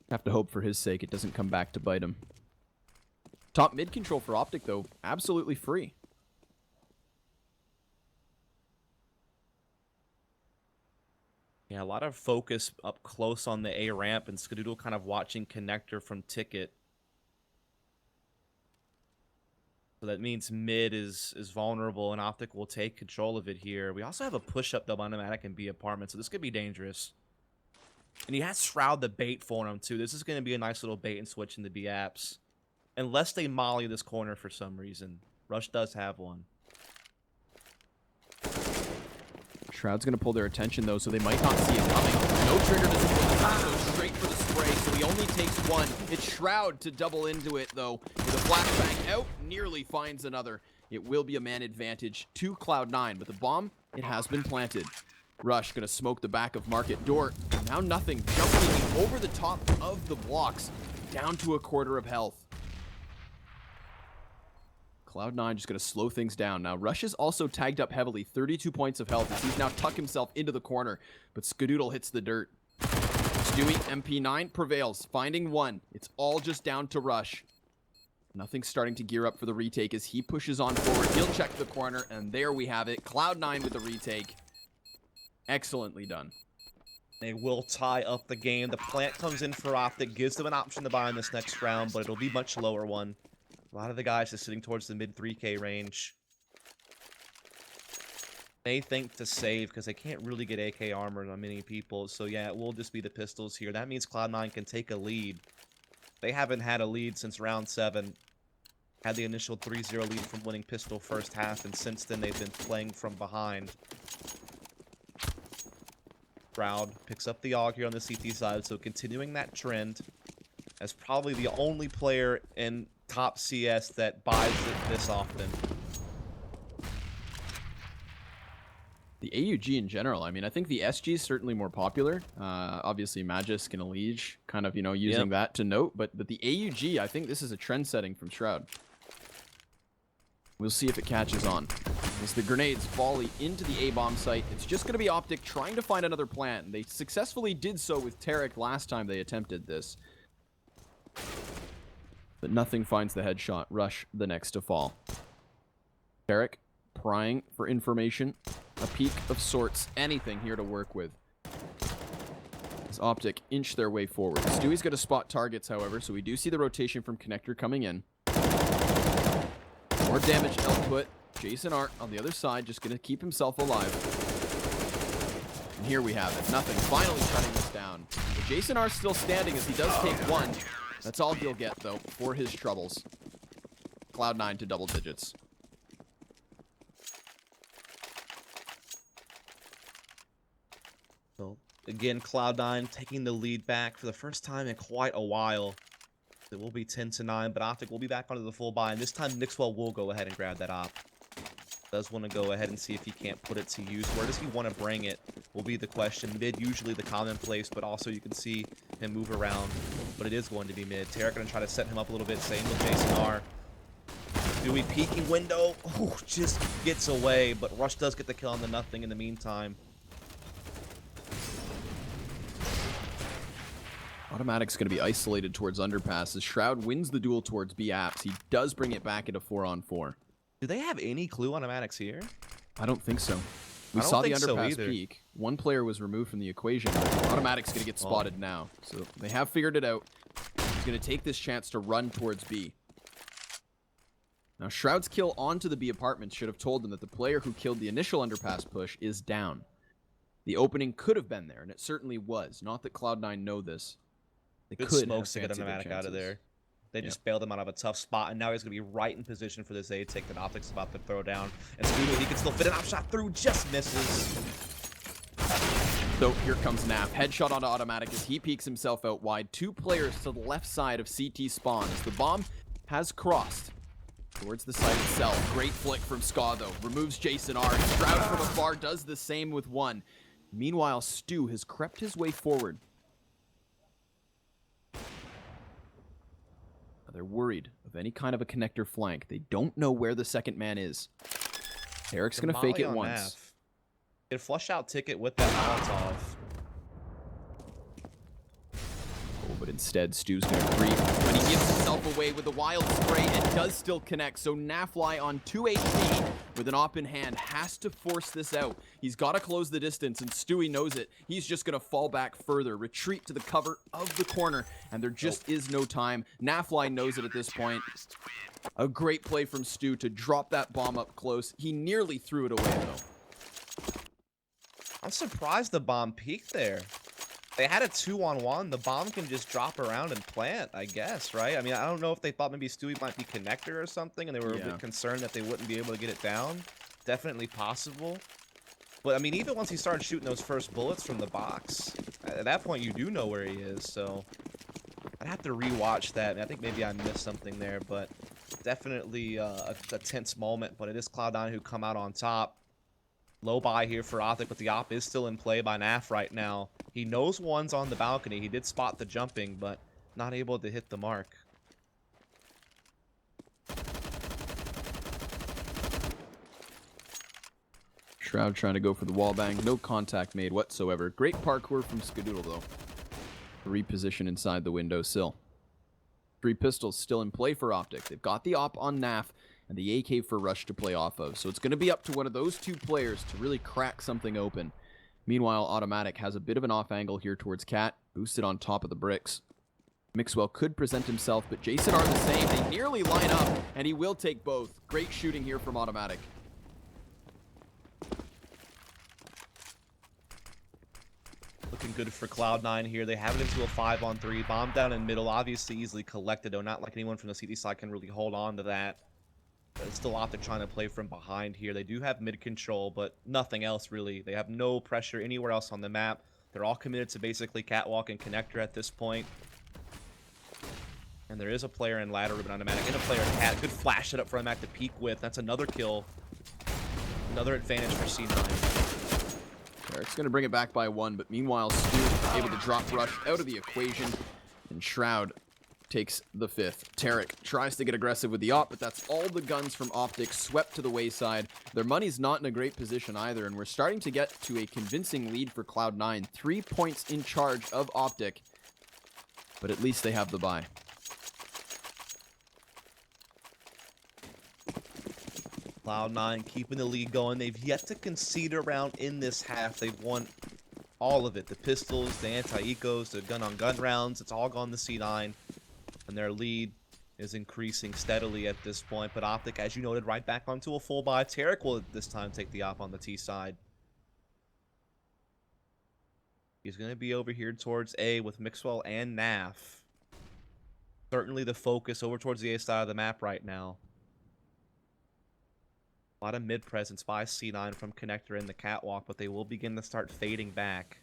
Have to hope for his sake it doesn't come back to bite him. Top mid control for Optic, though, absolutely free. Yeah, a lot of focus up close on the A ramp, and Skadoodle kind of watching connector from Ticket. So that means mid is vulnerable, and Optic will take control of it here. We also have a push-up double automatic in B apartment, so this could be dangerous. And he has Shroud the bait for him, too. This is going to be a nice little bait and switch in the B apps. Unless they molly this corner for some reason. Rush does have one. Shroud's going to pull their attention, though, so they might not see it coming. No trigger to support the shot, so straight for the spray, so he only takes one. It's Shroud to double into it, though. With a flashbang out, nearly finds another. It will be a man advantage to Cloud9, but the bomb, it has been planted. Rush going to smoke the back of Market Door. Now nothing. Jumping over the top of the blocks. Down to a quarter of health. Cloud9 just going to slow things down. Now, Rush is also tagged up heavily. 32 points of health as he's now tucked himself into the corner. But Skadoodle hits the dirt. Stewie, MP9 prevails. Finding one. It's all just down to Rush. Nothing's starting to gear up for the retake as he pushes on forward. He'll check the corner, and there we have it. Cloud9 with the retake. Excellently done. They will tie up the game. The plant comes in for Optic, gives them an option to buy in this next round, but it'll be a much lower one. A lot of the guys are sitting towards the mid 3K range. They think to save because they can't really get AK armor on many people. So yeah, it will just be the pistols here. That means Cloud9 can take a lead. They haven't had a lead since round 7. Had the initial 3-0 lead from winning pistol first half, and since then they've been playing from behind. Shroud picks up the AUG here on the CT side, so continuing that trend as probably the only player in top CS that buys it this often. The AUG in general, I mean, I think the SG is certainly more popular. Obviously, Magisk and Elige kind of, you know, using that to note. But the AUG, I think this is a trend setting from Shroud. We'll see if it catches on. As the grenades volley into the A-bomb site, it's just going to be Optic trying to find another plant. They successfully did so with Tarek last time they attempted this. But nothing finds the headshot. Rush the next to fall. Tarek prying for information. A peek of sorts. Anything here to work with. As Optic inch their way forward. Stewie's going to spot targets, however, so we do see the rotation from Connector coming in. More damage output. Jason Art on the other side, just going to keep himself alive. And here we have it. Nothing. Finally shutting this down. But Jason Art's still standing as he does take one. That's all he'll get, though, for his troubles. Cloud9 to double digits. So, again, Cloud9 taking the lead back for the first time in quite a while. It will be 10-9, but Optic will be back onto the full buy, and this time Mixwell will go ahead and grab that op. Does want to go ahead and see if he can't put it to use. Where does he want to bring it will be the question. Mid, usually the commonplace, but also you can see him move around. But it is going to be mid. Tarek going to try to set him up a little bit. Same with Jason R. Stewie peeking window. Ooh, just gets away, but Rush does get the kill on the nothing in the meantime. Automatic's going to be isolated towards underpass as Shroud wins the duel towards B apps. He does bring it back into 4-on-4. Do they have any clue on Automatic's here? I don't think so. We saw the underpass peak. One player was removed from the equation. Automatic's going to get spotted now. So they have figured it out. He's going to take this chance to run towards B. Now, Shroud's kill onto the B apartments should have told them that the player who killed the initial underpass push is down. The opening could have been there, and it certainly was. Not that Cloud9 know this. They Good could smokes to get Automatic out of there. They just bailed him out of a tough spot, and now he's going to be right in position for this A take that Optic's about to throw down. And Scooter, he can still fit an off shot through, just misses. So here comes Naf. Headshot onto Automatic as he peeks himself out wide. 2 players to the left side of CT spawn as the bomb has crossed towards the site itself. Great flick from Ska, though. Removes Jason R. Shroud from afar does the same with 1. Meanwhile, Stu has crept his way forward. They're worried of any kind of a connector flank. They don't know where the second man is. Eric's going to fake it once. Get a flush out ticket with that Molotov. Oh, but instead, Stu's going to creep. But he gives himself away with a wild spray. It does still connect. So Nafly on 2 HP with an op in hand has to force this out. He's got to close the distance, and Stewie knows it. He's just going to fall back further, retreat to the cover of the corner, and there just is no time. Nafly knows it at this point. A great play from Stu to drop that bomb up close. He nearly threw it away, though. I'm surprised the bomb peaked there. They had a 2-on-1. The bomb can just drop around and plant, I guess, right? I mean, I don't know if they thought maybe Stewie might be connector or something, and they were a bit concerned that they wouldn't be able to get it down. Definitely possible. But, I mean, even once he started shooting those first bullets from the box, at that point, you do know where he is, so I'd have to rewatch that. I think maybe I missed something there, but definitely a tense moment. But it is Cloud9 who come out on top. Low buy here for Optic, but the op is still in play by Naf right now. He knows 1's on the balcony. He did spot the jumping, but not able to hit the mark. Shroud trying to go for the wall bang. No contact made whatsoever. Great parkour from Skadoodle, though. Reposition inside the window sill. 3 pistols still in play for Optic. They've got the op on Naf and the AK for Rush to play off of. So it's going to be up to one of those 2 players to really crack something open. Meanwhile, Automatic has a bit of an off angle here towards Cat, boosted on top of the bricks. Mixwell could present himself, but Jason are the same. They nearly line up, and he will take both. Great shooting here from Automatic. Looking good for Cloud9 here. They have it into a 5-on-3. Bomb down in middle, obviously easily collected, though not like anyone from the CT side can really hold on to that. It's still Optic trying to play from behind here. They do have mid control, but nothing else really. They have no pressure anywhere else on the map. They're all committed to basically catwalk and connector at this point. And there is a player in ladder ribbon Automatic and a player in Cat. Good flash setup for Automatic to peek with. That's another kill. Another advantage for C9. Eric's going to bring it back by 1, but meanwhile, Stu able to drop Rush out of the equation, and Shroud takes the 5th. Tarek tries to get aggressive with the op, but that's all the guns from Optic swept to the wayside. Their money's not in a great position either, and we're starting to get to a convincing lead for Cloud9. 3 points in charge of Optic, but at least they have the bye. Cloud9 keeping the lead going. They've yet to concede a round in this half. They've won all of it. The pistols, the anti-ecos, the gun-on-gun rounds. It's all gone to C9. And their lead is increasing steadily at this point. But Optic, as you noted, right back onto a full buy. Tarek will this time take the op on the T side. He's going to be over here towards A with Mixwell and Naf. Certainly the focus over towards the A side of the map right now. A lot of mid presence by C9 from connector in the catwalk, but they will begin to start fading back.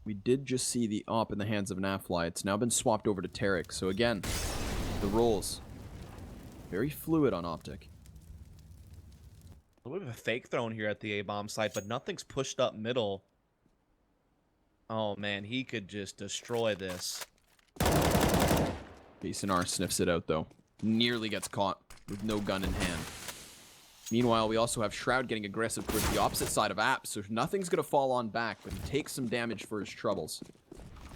We did just see the op in the hands of Nafly. It's now been swapped over to Tarek. So again, the roles very fluid on Optic. A little bit of a fake thrown here at the A-bomb site, but nothing's pushed up middle. Oh, man, he could just destroy this. Jason R sniffs it out, though. Nearly gets caught with no gun in hand. Meanwhile, we also have Shroud getting aggressive towards the opposite side of App, so nothing's going to fall on back, but he takes some damage for his troubles.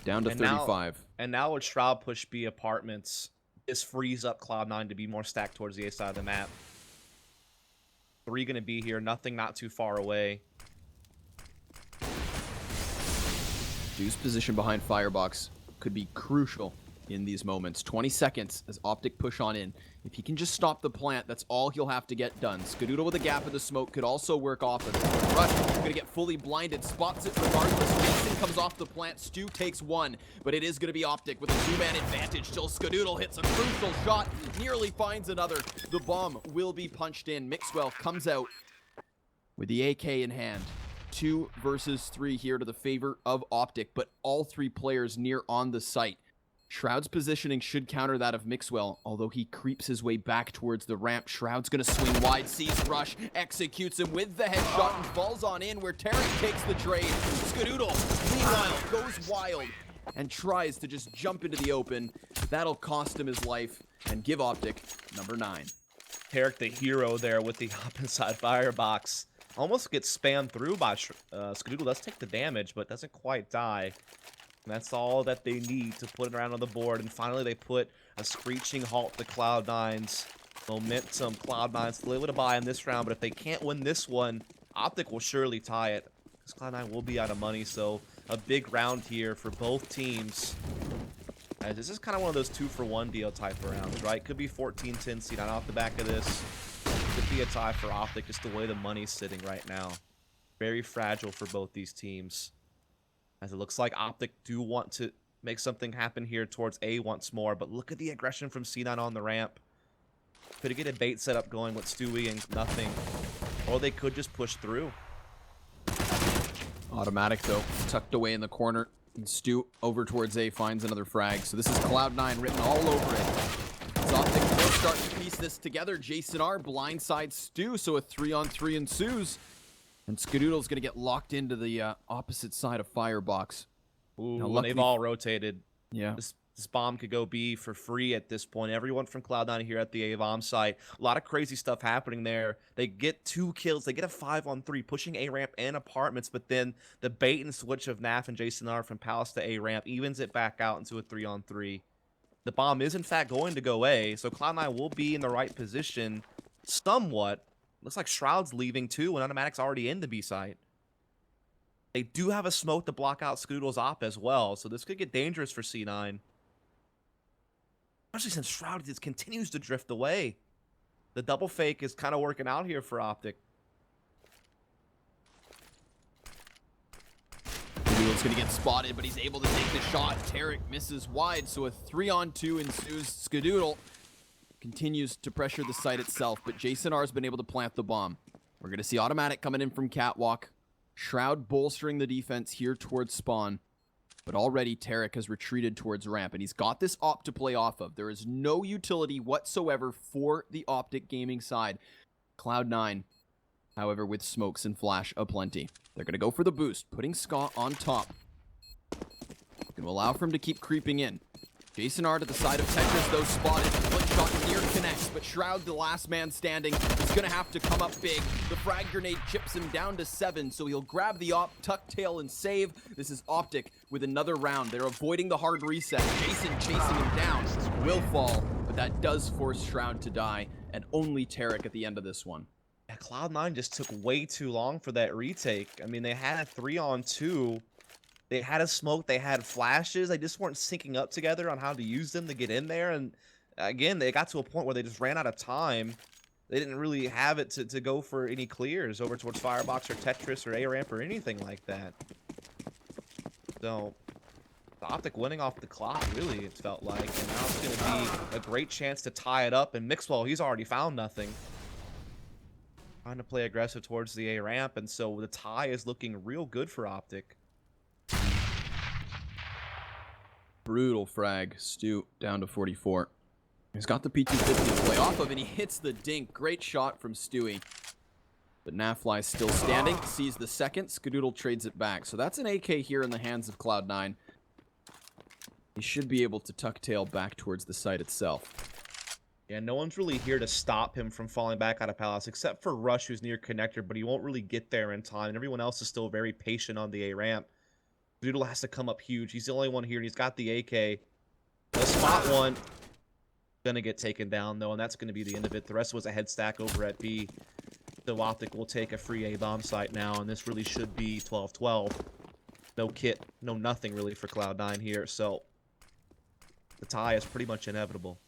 Down to 35. And now with Shroud push B apartments, this frees up Cloud9 to be more stacked towards the A side of the map. 3 going to be here, nothing not too far away. Stu's position behind Firebox could be crucial in these moments. 20 seconds as Optic push on in. If he can just stop the plant, that's all he'll have to get done. Skadoodle with a gap in the smoke could also work off of it. Rush gonna get fully blinded, spots it regardless. Jason comes off the plant, Stu takes 1, but it is gonna be Optic with a 2-man advantage till Skadoodle hits a crucial shot, nearly finds another. The bomb will be punched in. Mixwell comes out with the AK in hand. 2 versus 3 here to the favor of Optic, but all 3 players near on the site. Shroud's positioning should counter that of Mixwell, although he creeps his way back towards the ramp. Shroud's gonna swing wide, sees Rush, executes him with the headshot, and falls on in where Tarek takes the trade. Skadoodle, meanwhile, goes wild and tries to just jump into the open. That'll cost him his life and give Optic number 9. Tarek, the hero there with the opposite firebox. Almost gets spammed through by Skadoodle. Does take the damage, but doesn't quite die. And that's all that they need to put it around on the board. And finally, they put a screeching halt to Cloud9's momentum. Cloud9's still able to buy in this round, but if they can't win this one, Optic will surely tie it, because Cloud9 will be out of money. So a big round here for both teams. As this is kind of one of those 2-for-1 deal type of rounds, right? Could be 14-10 C9 off the back of this. Could be a tie for Optic, just the way the money's sitting right now. Very fragile for both these teams. As it looks like Optic do want to make something happen here towards A once more, but look at the aggression from C9 on the ramp. Could get a bait setup going with Stewie and nothing, or they could just push through. Automatic though, tucked away in the corner, and Stu over towards A finds another frag. So this is Cloud9 written all over it. As Optic will start to piece this together. Jason R blindside Stu, so a 3-on-3 ensues. And Skadoodle's going to get locked into the opposite side of Firebox. Ooh, now, they've all rotated. Yeah. This bomb could go B for free at this point. Everyone from Cloud9 here at the A-bomb site. A lot of crazy stuff happening there. They get 2 kills. They get a 5-on-3, pushing A-ramp and apartments. But then the bait and switch of Naf and Jason R from Palace to A-ramp evens it back out into a 3-on-3. The bomb is, in fact, going to go A. So Cloud9 will be in the right position somewhat. Looks like Shroud's leaving too, and Automatic's already in the B site. They do have a smoke to block out Skadoodle's op as well, so this could get dangerous for C9. Especially since Shroud just continues to drift away. The double fake is kind of working out here for Optic. Skadoodle's going to get spotted, but he's able to take the shot. Tarek misses wide, so a 3-on-2 ensues. Skadoodle continues to pressure the site itself, but Jason R has been able to plant the bomb. We're going to see Automatic coming in from Catwalk. Shroud bolstering the defense here towards spawn. But already Tarek has retreated towards ramp, and he's got this op to play off of. There is no utility whatsoever for the Optic gaming side. Cloud9, however, with smokes and flash aplenty. They're going to go for the boost, putting Scott on top. Going to allow for him to keep creeping in. Jason R to the side of Tetris, though, spotted. Flick shot near connects, but Shroud, the last man standing, is going to have to come up big. The frag grenade chips him down to 7, so he'll grab the op, tuck tail, and save. This is Optic with another round. They're avoiding the hard reset. Jason chasing him down. Will fall, but that does force Shroud to die, and only Tarek at the end of this one. Yeah, Cloud9 just took way too long for that retake. I mean, they had a 3-on-2. They had a smoke, they had flashes, they just weren't syncing up together on how to use them to get in there, and again, they got to a point where they just ran out of time. They didn't really have it to go for any clears over towards Firebox or Tetris or A-ramp or anything like that. So, the Optic winning off the clock, really, it felt like, and now it's going to be a great chance to tie it up, and Mixwell, he's already found nothing. Trying to play aggressive towards the A-ramp, and so the tie is looking real good for Optic. Brutal frag. Stu down to 44. He's got the P250 to play off of, and he hits the dink. Great shot from Stewie. But Nafly still standing, sees the second. Skadoodle trades it back. So that's an AK here in the hands of Cloud9. He should be able to tuck tail back towards the site itself. Yeah, no one's really here to stop him from falling back out of Palace, except for Rush, who's near connector, but he won't really get there in time. And everyone else is still very patient on the A ramp. Doodle has to come up huge. He's the only one here, and he's got the AK. The spot one gonna get taken down, though, and that's going to be the end of it. The rest was a head stack over at B. So Optic will take a free A-bomb site now, and this really should be 12-12. No kit, no nothing really for Cloud9 here, so the tie is pretty much inevitable.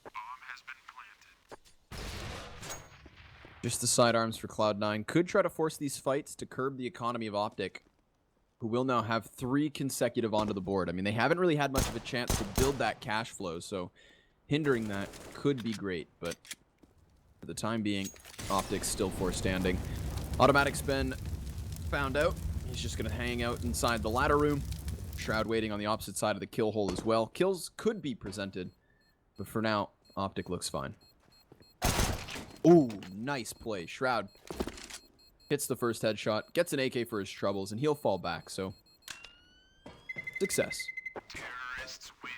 Just the sidearms for Cloud9. Could try to force these fights to curb the economy of Optic, who will now have 3 consecutive onto the board. I mean, they haven't really had much of a chance to build that cash flow, so hindering that could be great, but for the time being, Optic's still 4 standing. Automatic's been found out. He's just going to hang out inside the ladder room. Shroud waiting on the opposite side of the kill hole as well. Kills could be presented, but for now, Optic looks fine. Ooh, nice play. Shroud hits the first headshot, gets an AK for his troubles, and he'll fall back, so success. Terrorists win.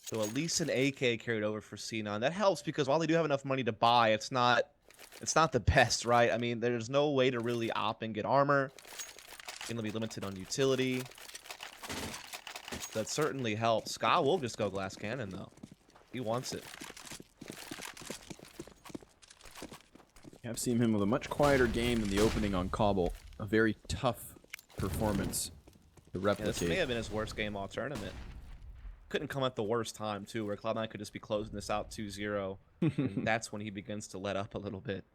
So at least an AK carried over for C9. That helps because while they do have enough money to buy, it's not the best, right? I mean, there's no way to really op and get armor. Gonna be limited on utility. That certainly helps. Ska will just go glass cannon though. He wants it. I've seen him with a much quieter game than the opening on Cobble. A very tough performance to replicate. Yeah, this may have been his worst game all tournament. Couldn't come at the worst time too, where Cloud9 could just be closing this out 2-0. And that's when he begins to let up a little bit.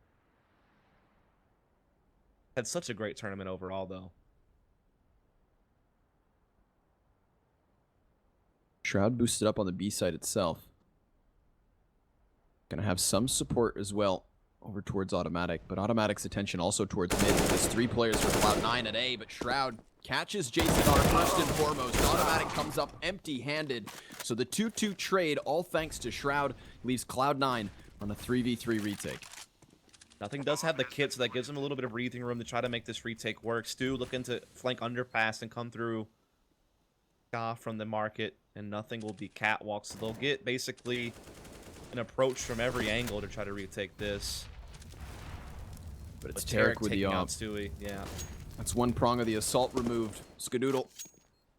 Had such a great tournament overall though. Shroud boosted up on the B side itself. Gonna have some support as well over towards Automatic, but Automatic's attention also towards mid. There's 3 players for Cloud9 at A, but Shroud catches JCR first and foremost. Automatic comes up empty-handed. So the 2-2 trade, all thanks to Shroud, leaves Cloud9 on a 3v3 retake. Nothing does have the kit, so that gives him a little bit of breathing room to try to make this retake work. Stu looking to flank underpass and come through from the market, and nothing will be catwalk. So they'll get basically an approach from every angle to try to retake this. But it's Tarek with the out Stewie. Yeah. That's one prong of the assault removed. Skadoodle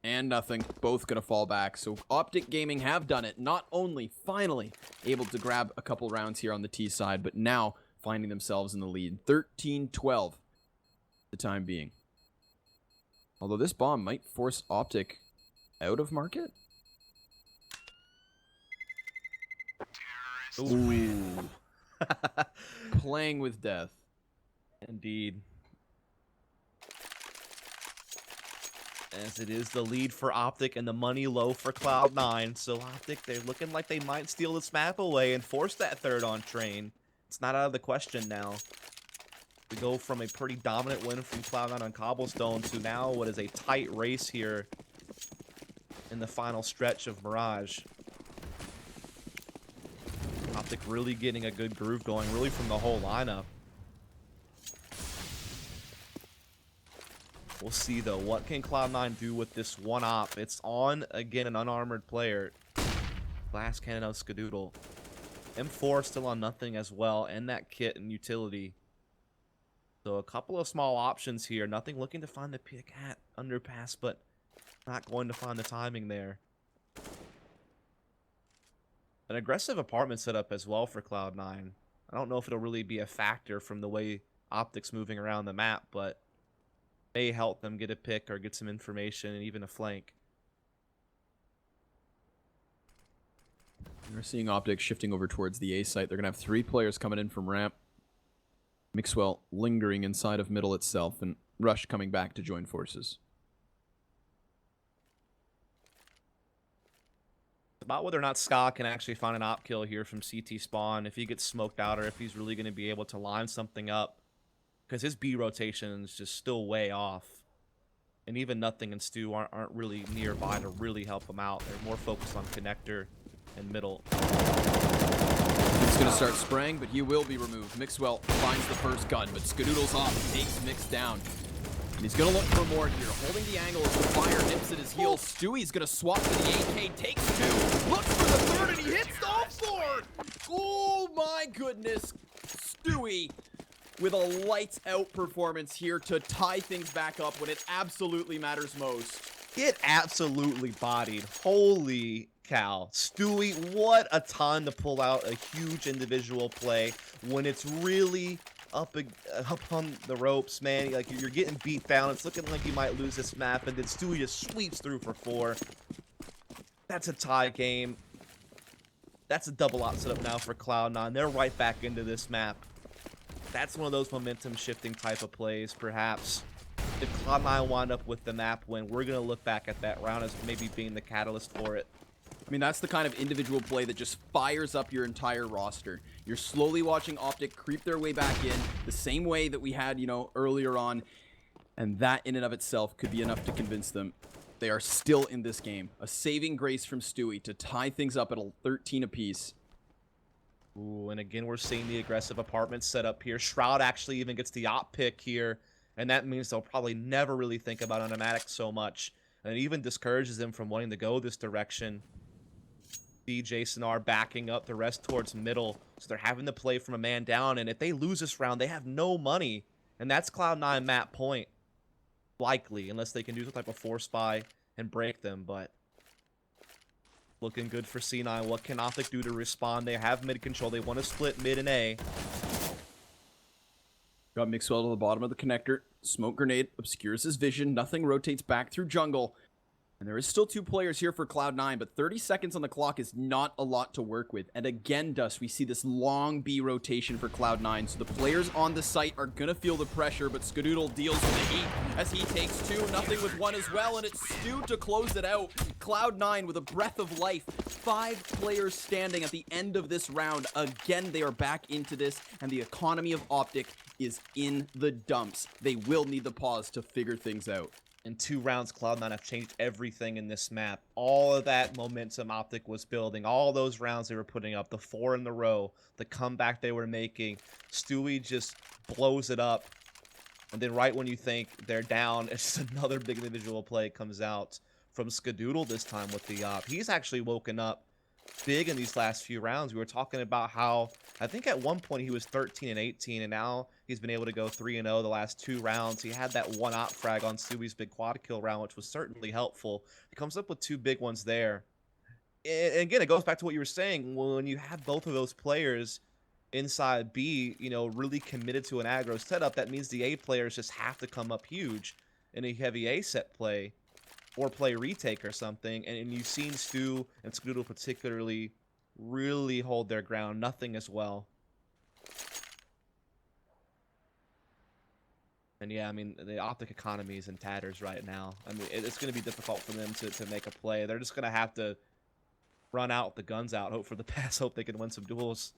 and nothing. Both gonna fall back. So Optic Gaming have done it. Not only finally able to grab a couple rounds here on the T side, but now finding themselves in the lead. 13-12 the time being. Although this bomb might force Optic out of market. Ooh. Playing with death. Indeed. As it is the lead for Optic and the money low for Cloud9. So Optic, they're looking like they might steal this map away and force that third on train. It's not out of the question now. We go from a pretty dominant win from Cloud9 on Cobblestone to now what is a tight race here in the final stretch of Mirage. Optic really getting a good groove going, really from the whole lineup. We'll see, though. What can Cloud9 do with this one op? It's on, again, an unarmored player. Glass cannon of Skadoodle. M4 still on nothing as well, and that kit and utility. So a couple of small options here. Nothing looking to find the pick at underpass, but not going to find the timing there. An aggressive apartment setup as well for Cloud9. I don't know if it'll really be a factor from the way Optic's moving around the map, but may help them get a pick or get some information and even a flank. We're seeing Optic shifting over towards the A site. They're going to have 3 players coming in from ramp. Mixwell lingering inside of middle itself, and Rush coming back to join forces. About whether or not Ska can actually find an op kill here from CT spawn, if he gets smoked out, or if he's really going to be able to line something up. Because his B rotation is just still way off. And even Nothing and Stu aren't really nearby to really help him out. They're more focused on connector. and middle. He's going to start spraying, but he will be removed. Mixwell finds the first gun, but Skadoodle's off, takes Mix down. And he's going to look for more here, holding the angle as the fire nips at his heels. Stewie's going to swap to the AK, takes two, looks for the third, and he hits all four! Oh my goodness, Stewie with a lights-out performance here to tie things back up when it absolutely matters most. It absolutely bodied. Holy cow. Stewie, what a time to pull out a huge individual play when it's really up on the ropes, man. Like, you're getting beat down. It's looking like you might lose this map, and then Stewie just sweeps through for 4. That's a tie game. That's a double op setup now for Cloud9. They're right back into this map. That's one of those momentum shifting type of plays, perhaps. If Cloud9 wind up with the map win, we're going to look back at that round as maybe being the catalyst for it. I mean, that's the kind of individual play that just fires up your entire roster. You're slowly watching Optic creep their way back in the same way that we had, you know, earlier on. And that in and of itself could be enough to convince them they are still in this game. A saving grace from Stewie to tie things up at 13 apiece. Ooh, and again, we're seeing the aggressive apartment set up here. Shroud actually even gets the op pick here. And that means they'll probably never really think about automatic so much. And it even discourages them from wanting to go this direction. See Jason R backing up the rest towards middle. So they're having to play from a man down. And if they lose this round, they have no money. And that's Cloud9 map point. Likely, unless they can do some type of force buy and break them. But looking good for C9. What can Optic do to respond? They have mid control. They want to split mid and A. Got Mixwell to the bottom of the connector. Smoke grenade obscures his vision. Nothing rotates back through jungle. And there is still 2 players here for Cloud9, but 30 seconds on the clock is not a lot to work with. And again, Dust, we see this long B rotation for Cloud9. So the players on the site are going to feel the pressure, but Skadoodle deals with the heat as he takes 2. Nothing with 1 as well, and it's Stu to close it out. Cloud9 with a breath of life. 5 players standing at the end of this round. Again, they are back into this, and the economy of Optic is in the dumps. They will need the pause to figure things out. In 2 rounds, Cloud9 have changed everything in this map. All of that momentum Optic was building, all those rounds they were putting up, the 4 in a row, the comeback they were making. Stewie just blows it up. And then right when you think they're down, it's just another big individual play comes out from Skadoodle this time with the op. He's actually woken up big in these last few rounds. We were talking about how, I think at one point he was 13 and 18, and now he's been able to go 3-0 the last 2 rounds. He had that 1 op frag on Stewie's big quad kill round, which was certainly helpful. He comes up with 2 big ones there. And again, it goes back to what you were saying. When you have both of those players inside B, you know, really committed to an aggro setup, that means the A players just have to come up huge in a heavy A set play. Or play retake or something, and you've seen Stu and Skadoodle particularly really hold their ground. Nothing as well. And yeah, I mean, the Optic economy is in tatters right now. I mean, it's going to be difficult for them to make a play. They're just going to have to run out with the guns out, hope for the pass, hope they can win some duels.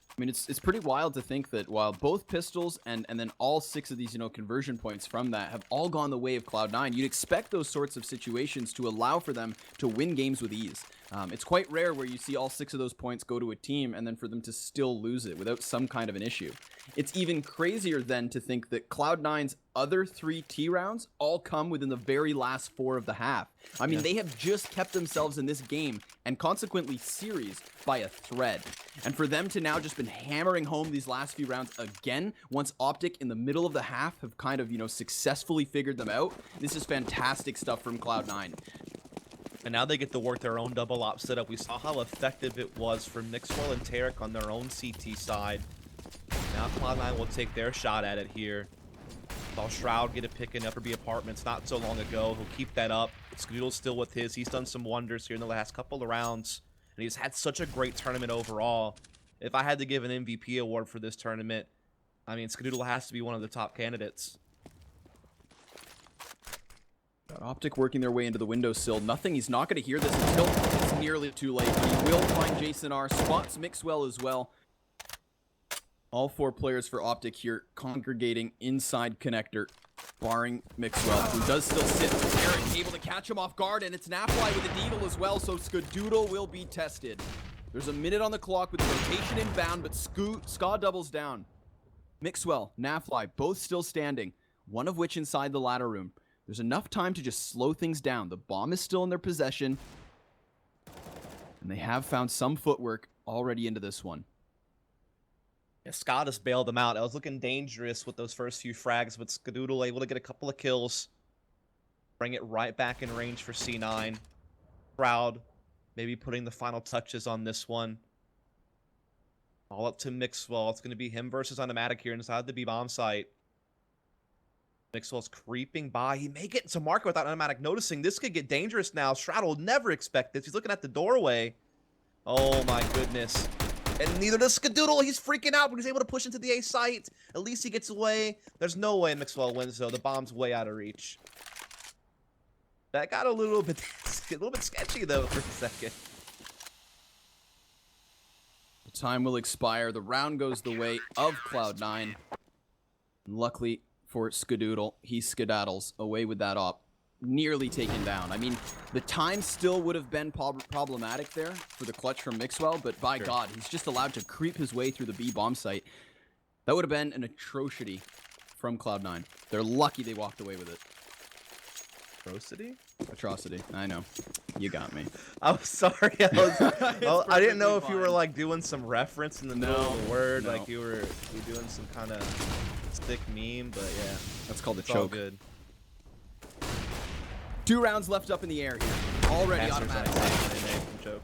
I mean, it's pretty wild to think that while both pistols and then all 6 of these, you know, conversion points from that have all gone the way of Cloud9, you'd expect those sorts of situations to allow for them to win games with ease. It's quite rare where you see all 6 of those points go to a team and then for them to still lose it without some kind of an issue. It's even crazier then to think that Cloud9's other 3 T rounds all come within the very last 4 of the half. I mean, they have just kept themselves in this game and consequently series by a thread. And for them to now just been hammering home these last few rounds again, once Optic in the middle of the half have kind of, you know, successfully figured them out, this is fantastic stuff from Cloud9. And now they get to work their own double op setup. We saw how effective it was for Mixwell and Tarek on their own CT side. Now Cloud9 will take their shot at it here. Saw Shroud get a pick in Upper B Apartments not so long ago. He'll keep that up. Skadoodle's still with his. He's done some wonders here in the last couple of rounds. And he's had such a great tournament overall. If I had to give an MVP award for this tournament, I mean, Skadoodle has to be one of the top candidates. Got Optic working their way into the windowsill. Nothing. He's not going to hear this until it's nearly too late. But he will find Jason R. Spots Mixwell as well. All 4 players for Optic here congregating inside connector. barring Mixwell, who does still sit. Eric able to catch him off guard, and it's Nafly with a needle as well, so Skadoodle will be tested. There's a minute on the clock with the rotation inbound, but Ska doubles down. Mixwell, Nafly, both still standing, one of which inside the ladder room. There's enough time to just slow things down. The bomb is still in their possession, and they have found some footwork already into this one. Yeah, Scott has bailed them out. I was looking dangerous with those first few frags, but Skadoodle able to get a couple of kills. Bring it right back in range for C9. Proud, maybe putting the final touches on this one. All up to Mixwell. It's going to be him versus Automatic here inside the B-bomb site. Mixwell's creeping by. He may get into market without Automatic noticing. This could get dangerous now. Shroud will never expect this. He's looking at the doorway. Oh my goodness. And neither does Skadoodle. He's freaking out, but he's able to push into the A site. At least he gets away. There's no way Mixwell wins, though. The bomb's way out of reach. That got a little bit sketchy, though, for a second. The time will expire. The round goes the way of Cloud9. Luckily for Skadoodle, he skedaddles away with that op. Nearly taken down. I mean, the time still would have been problematic there for the clutch from Mixwell, but by God, he's just allowed to creep his way through the B-bomb site. That would have been an atrocity from Cloud9. They're lucky they walked away with it. Atrocity? Atrocity. I know. You got me. I'm sorry. I didn't know if you were like doing some reference in the middle of the word, like you were doing some kind of stick meme, but yeah. That's called a it's choke. All good. 2 rounds left up in the air here. Already Automatic choke.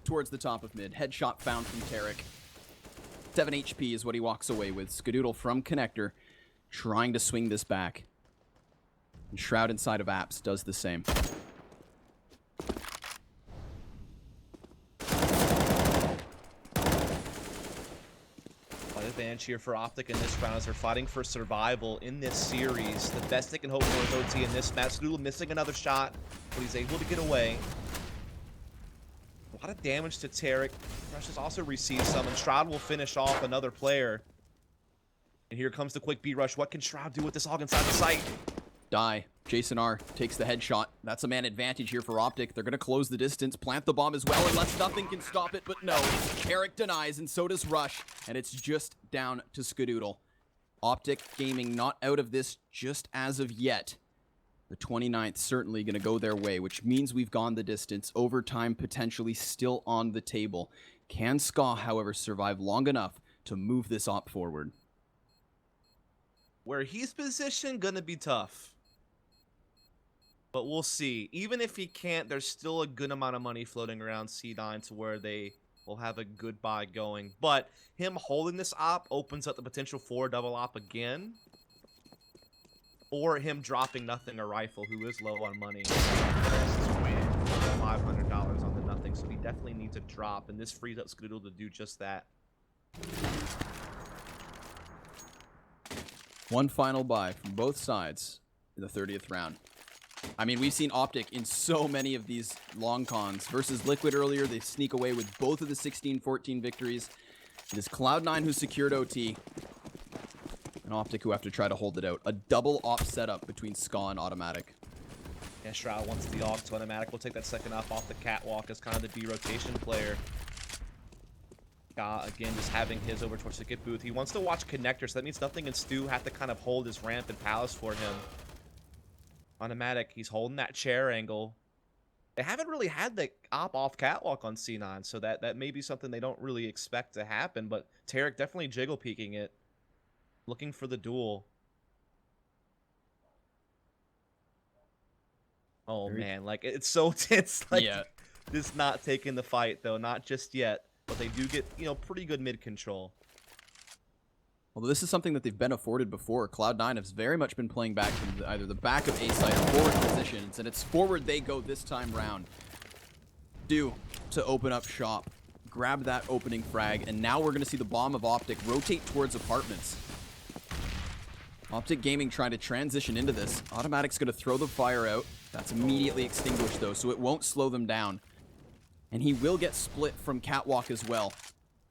Towards the top of mid. Headshot found from Tarek. 7 HP is what he walks away with. Skadoodle from Connector trying to swing this back. And Shroud inside of Apps does the same. Advantage here for Optic in this round as they're fighting for survival in this series. The best they can hope for is OT in this match. Skadoodle missing another shot, but he's able to get away. A lot of damage to Tarek. Rush has also received some, and Shroud will finish off another player. And here comes the quick B-rush. What can Shroud do with this hog inside the site? Die. Jason R takes the headshot. That's a man advantage here for Optic. They're going to close the distance, plant the bomb as well, unless nothing can stop it, but no. Eric denies, and so does Rush, and it's just down to Skadoodle. Optic Gaming not out of this just as of yet. The 29th certainly going to go their way, which means we've gone the distance. Overtime potentially still on the table. Can Ska, however, survive long enough to move this op forward? Where he's positioned, gonna be tough. But we'll see. Even if he can't, there's still a good amount of money floating around C9 to where they will have a good buy going. But him holding this op opens up the potential for a double op again. Or him dropping Nothing a rifle, who is low on money. $500 on the Nothing, so he definitely needs a drop, and this frees up Skadoodle to do just that. One final buy from both sides in the 30th round. I mean, we've seen Optic in so many of these long cons. Versus Liquid earlier, they sneak away with both of the 16-14 victories. It is Cloud9 who secured OT. And Optic who have to try to hold it out. A double op setup between Ska and Automatic. Yeah, Shroud wants the AUG to Automatic. We'll take that second off the catwalk as kind of the B-rotation player. Again, just having his over towards the ticket booth. He wants to watch Connector, so that means Nothing and Stu have to kind of hold his ramp and palace for him. Automatic, he's holding that chair angle. They haven't really had the op off catwalk on C9, so that may be something they don't really expect to happen, but Tarek definitely jiggle peeking it. Looking for the duel. Oh man, like it's so tense. Like, yeah. Just not taking the fight though, not just yet. But they do get, you know, pretty good mid control. Although this is something that they've been afforded before. Cloud9 has very much been playing back from either the back of A side or forward positions, and it's forward they go this time round. Due to open up shop, grab that opening frag, and now we're going to see the bomb of Optic rotate towards apartments. Optic Gaming trying to transition into this. Automatic's going to throw the fire out. That's immediately extinguished though, so it won't slow them down. And he will get split from catwalk as well.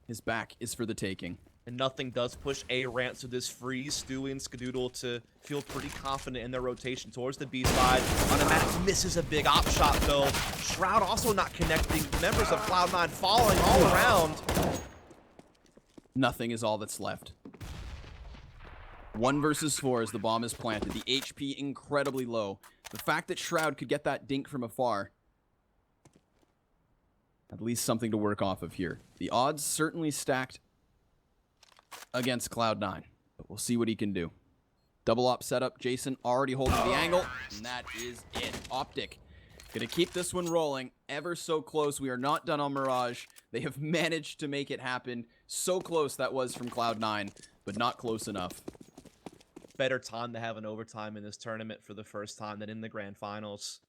His back is for the taking. And nothing does push A ramp to this freeze. Stewie and Skadoodle to feel pretty confident in their rotation towards the B side. Automatic misses a big op shot though. Shroud also not connecting. Members of Cloud9 falling all around. Nothing is all that's left. 1 versus 4 as the bomb is planted. The HP incredibly low. The fact that Shroud could get that dink from afar, at least something to work off of here. The odds certainly stacked against Cloud9, but we'll see what he can do. Double op setup. Jason already holding the angle, and that is it. Optic gonna keep this one rolling ever so close. We are not done on Mirage. They have managed to make it happen. So close that was from Cloud9, but not close enough. Better time to have an overtime in this tournament for the first time than in the grand finals.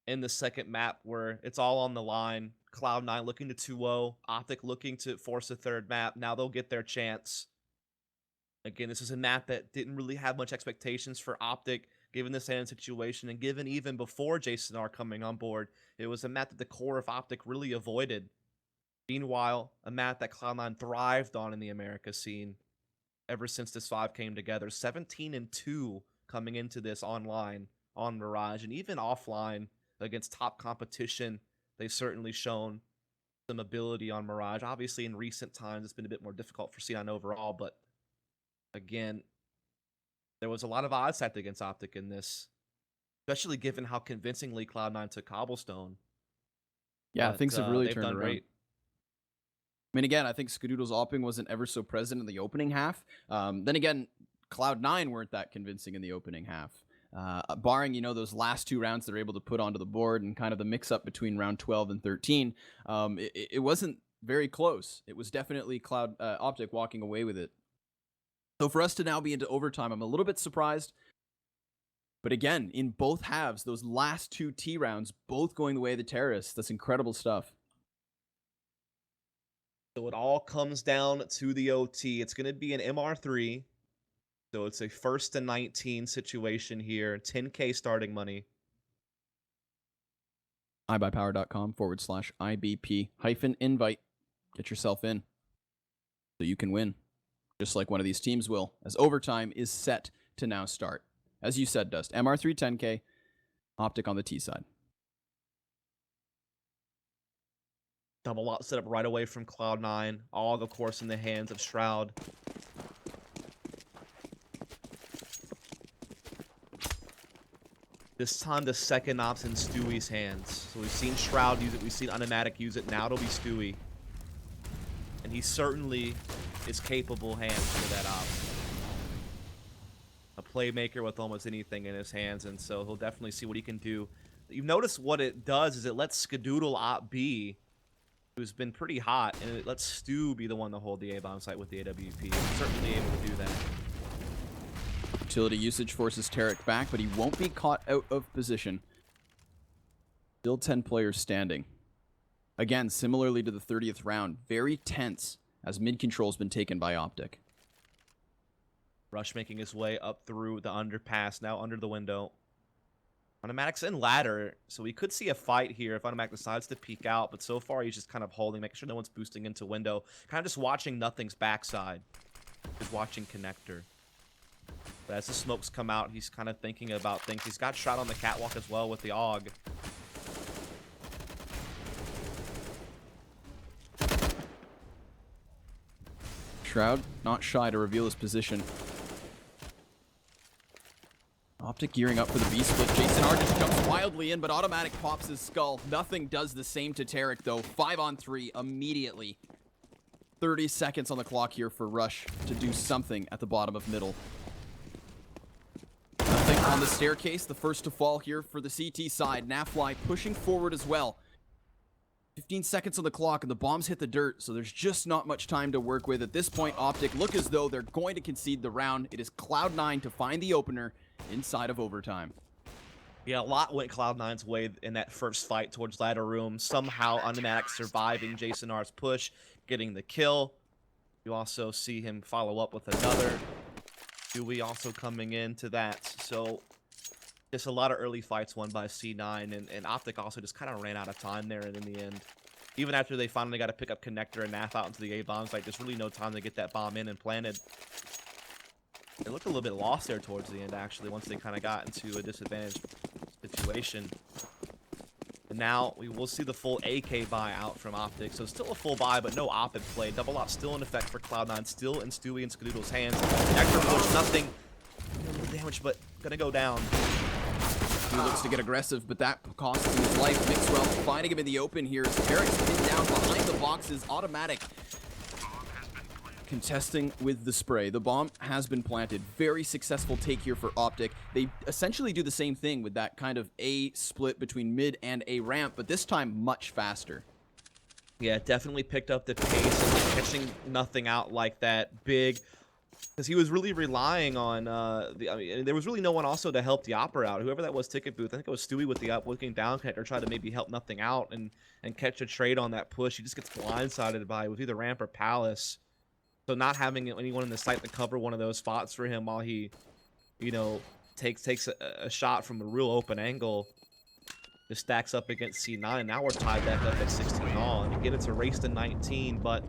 In the second map where it's all on the line, Cloud9 looking to 2-0, Optic looking to force a third map. Now they'll get their chance. Again, this is a map that didn't really have much expectations for Optic, given the sand situation, and given even before Jason R coming on board, it was a map that the core of Optic really avoided. Meanwhile, a map that Cloud9 thrived on in the America scene ever since this 5 came together. 17-2 coming into this online on Mirage, and even offline against top competition. They've certainly shown some ability on Mirage. Obviously, in recent times, it's been a bit more difficult for C9 overall, but again, there was a lot of odds stacked against Optic in this, especially given how convincingly Cloud9 took Cobblestone. Yeah, But, things have really they've turned done around. great. I mean, again, I think Skadoodle's opping wasn't ever so present in the opening half. Then again, Cloud9 weren't that convincing in the opening half. Barring, those last 2 rounds they're able to put onto the board and kind of the mix-up between round 12 and 13, it wasn't very close. It was definitely Optic walking away with it. So for us to now be into overtime, I'm a little bit surprised. But again, in both halves, those last 2 T rounds, both going the way of the terrorists, that's incredible stuff. So it all comes down to the OT. It's going to be an MR3. So it's a 1st and 19 situation here. 10K starting money. iBuyPower.com/IBP-invite. Get yourself in so you can win, just like one of these teams will, as overtime is set to now start. As you said, Dust, MR3 10K, Optic on the T side. Double lot set up right away from Cloud9. All, of course, in the hands of Shroud. This time, the second op's in Stewie's hands. So we've seen Shroud use it. We've seen Automatic use it. Now it'll be Stewie. And he certainly is capable hands for that op. A playmaker with almost anything in his hands, and so he'll definitely see what he can do. You notice what it does is it lets Skadoodle op B, who's been pretty hot, and it lets Stu be the one to hold the A-bomb site with the AWP. He's certainly able to do that. Utility usage forces Tarek back, but he won't be caught out of position. Still 10 players standing. Again, similarly to the 30th round, very tense as mid-control's been taken by Optic. Rush making his way up through the underpass, now under the window. Automatic's in ladder, so we could see a fight here if Automatic decides to peek out, but so far he's just kind of holding, making sure no one's boosting into window. Kind of just watching Nothing's backside. Just watching Connector. But as the smokes come out, he's kind of thinking about things. He's got Shroud on the catwalk as well with the AUG. Shroud not shy to reveal his position. Optic gearing up for the B-split. Jason R just jumps wildly in, but Automatic pops his skull. Nothing does the same to Tarek, though. 5-on-3 immediately. 30 seconds on the clock here for Rush to do something at the bottom of middle. Nothing on the staircase. The first to fall here for the CT side. Nafly pushing forward as well. 15 seconds on the clock, and the bombs hit the dirt, so there's just not much time to work with. At this point, Optic look as though they're going to concede the round. It is Cloud9 to find the opener inside of overtime. Yeah, a lot went Cloud9's way in that first fight towards ladder room. Somehow Automatic surviving Jason R's push, getting the kill. You also see him follow up with another. Dewey also coming into that. So just a lot of early fights won by C9, and Optic also just kind of ran out of time there, and in the end, even after they finally got to pick up Connector and Naf out into the A bomb site, there's really no time to get that bomb in and planted. They looked a little bit lost there towards the end, actually, once they kind of got into a disadvantaged situation. And now we will see the full AK buy out from Optic. So still a full buy, but no op in play. Double op still in effect for Cloud9, still in Stewie and Skadoodle's hands. Connector push, nothing. No damage, but gonna go down. He looks to get aggressive, but that costs him his life. Mixwell finding him in the open here. Tarek's pinned down behind the boxes. Automatic contesting with the spray. The bomb has been planted. Very successful take here for Optic. They essentially do the same thing with that kind of A split between mid and A ramp, but this time much faster. Yeah, definitely picked up the pace and catching nothing out like that big. Because he was really relying on I mean, there was really no one also to help the Opera out. Whoever that was, Ticket Booth. I think it was Stewie with the up looking down connector, trying to maybe help nothing out and catch a trade on that push. He just gets blindsided by with either ramp or Palace. So not having anyone in the site to cover one of those spots for him while he, you know, takes a shot from a real open angle, just stacks up against C9. Now we're tied back up at 16 all. And again, it's a race to 19, but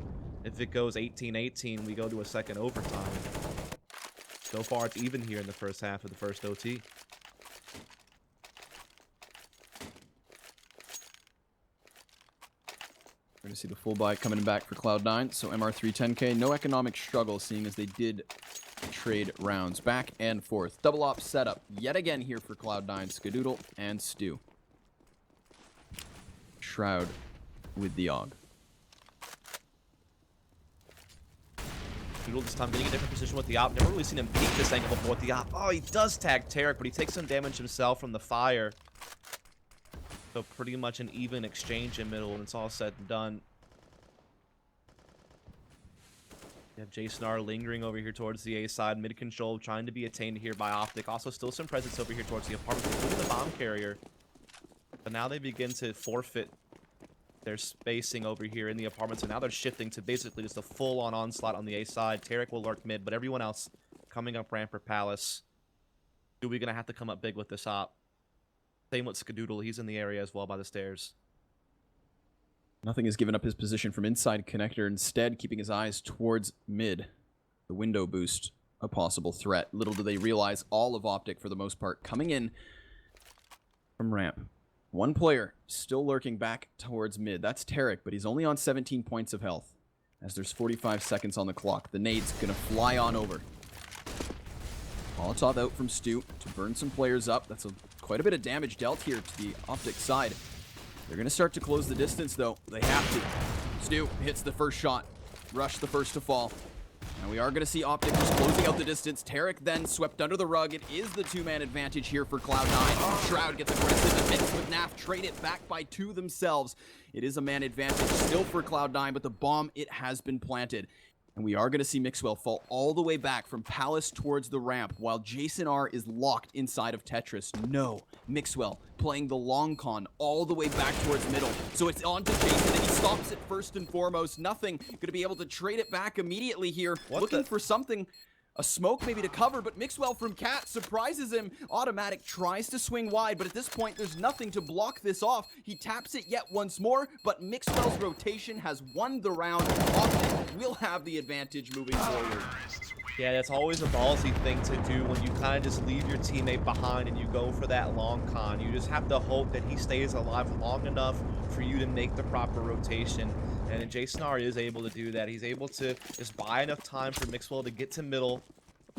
if it goes 18-18, we go to a second overtime. So far, it's even here in the first half of the first OT. We're going to see the full buy coming back for Cloud9. So MR310K, no economic struggle, seeing as they did trade rounds back and forth. Double op setup yet again here for Cloud9, Skadoodle and Stu. Shroud with the AUG. Skadoodle this time getting a different position with the op. Never really seen him peek this angle before with the op. Oh, he does tag Tarek, but he takes some damage himself from the fire. So pretty much an even exchange in middle when it's all said and done. You have Jason R lingering over here towards the A side, mid control, trying to be attained here by Optic. Also still some presence over here towards the apartment, including the bomb carrier. But now they begin to forfeit their spacing over here in the apartment. So now they're shifting to basically just a full-on onslaught on the A side. Tarek will lurk mid, but everyone else coming up ramp or Palace. Are we gonna have to come up big with this op? Same with Skadoodle, he's in the area as well by the stairs. Nothing has given up his position from inside connector, instead keeping his eyes towards mid. The window boost, a possible threat. Little do they realize all of Optic, for the most part, coming in from ramp. One player still lurking back towards mid. That's Tarek, but he's only on 17 points of health. As there's 45 seconds on the clock, the nade's gonna fly on over. Molotov out from Stu to burn some players up. That's quite a bit of damage dealt here to the Optic side. They're going to start to close the distance, though. They have to. Stu hits the first shot. Rush the first to fall. And we are going to see Optic just closing out the distance. Tarek then swept under the rug. It is the two-man advantage here for Cloud9. Shroud gets aggressive and mixed with Naf. Trade it back by two themselves. It is a man advantage still for Cloud9, but the bomb, it has been planted. And we are going to see Mixwell fall all the way back from Palace towards the ramp while Jason R is locked inside of Tetris. No, Mixwell playing the long con all the way back towards middle. So it's on to Jason and he stops it first and foremost. Nothing going to be able to trade it back immediately here. Looking for something, a smoke maybe to cover, but Mixwell from Cat surprises him. Automatic tries to swing wide, but at this point there's nothing to block this off. He taps it yet once more, but Mixwell's rotation has won the round. Optic will have the advantage moving forward. Yeah, that's always a ballsy thing to do when you kind of just leave your teammate behind and you go for that long con. You just have to hope that he stays alive long enough for you to make the proper rotation. And Jason R is able to do that. He's able to just buy enough time for Mixwell to get to middle,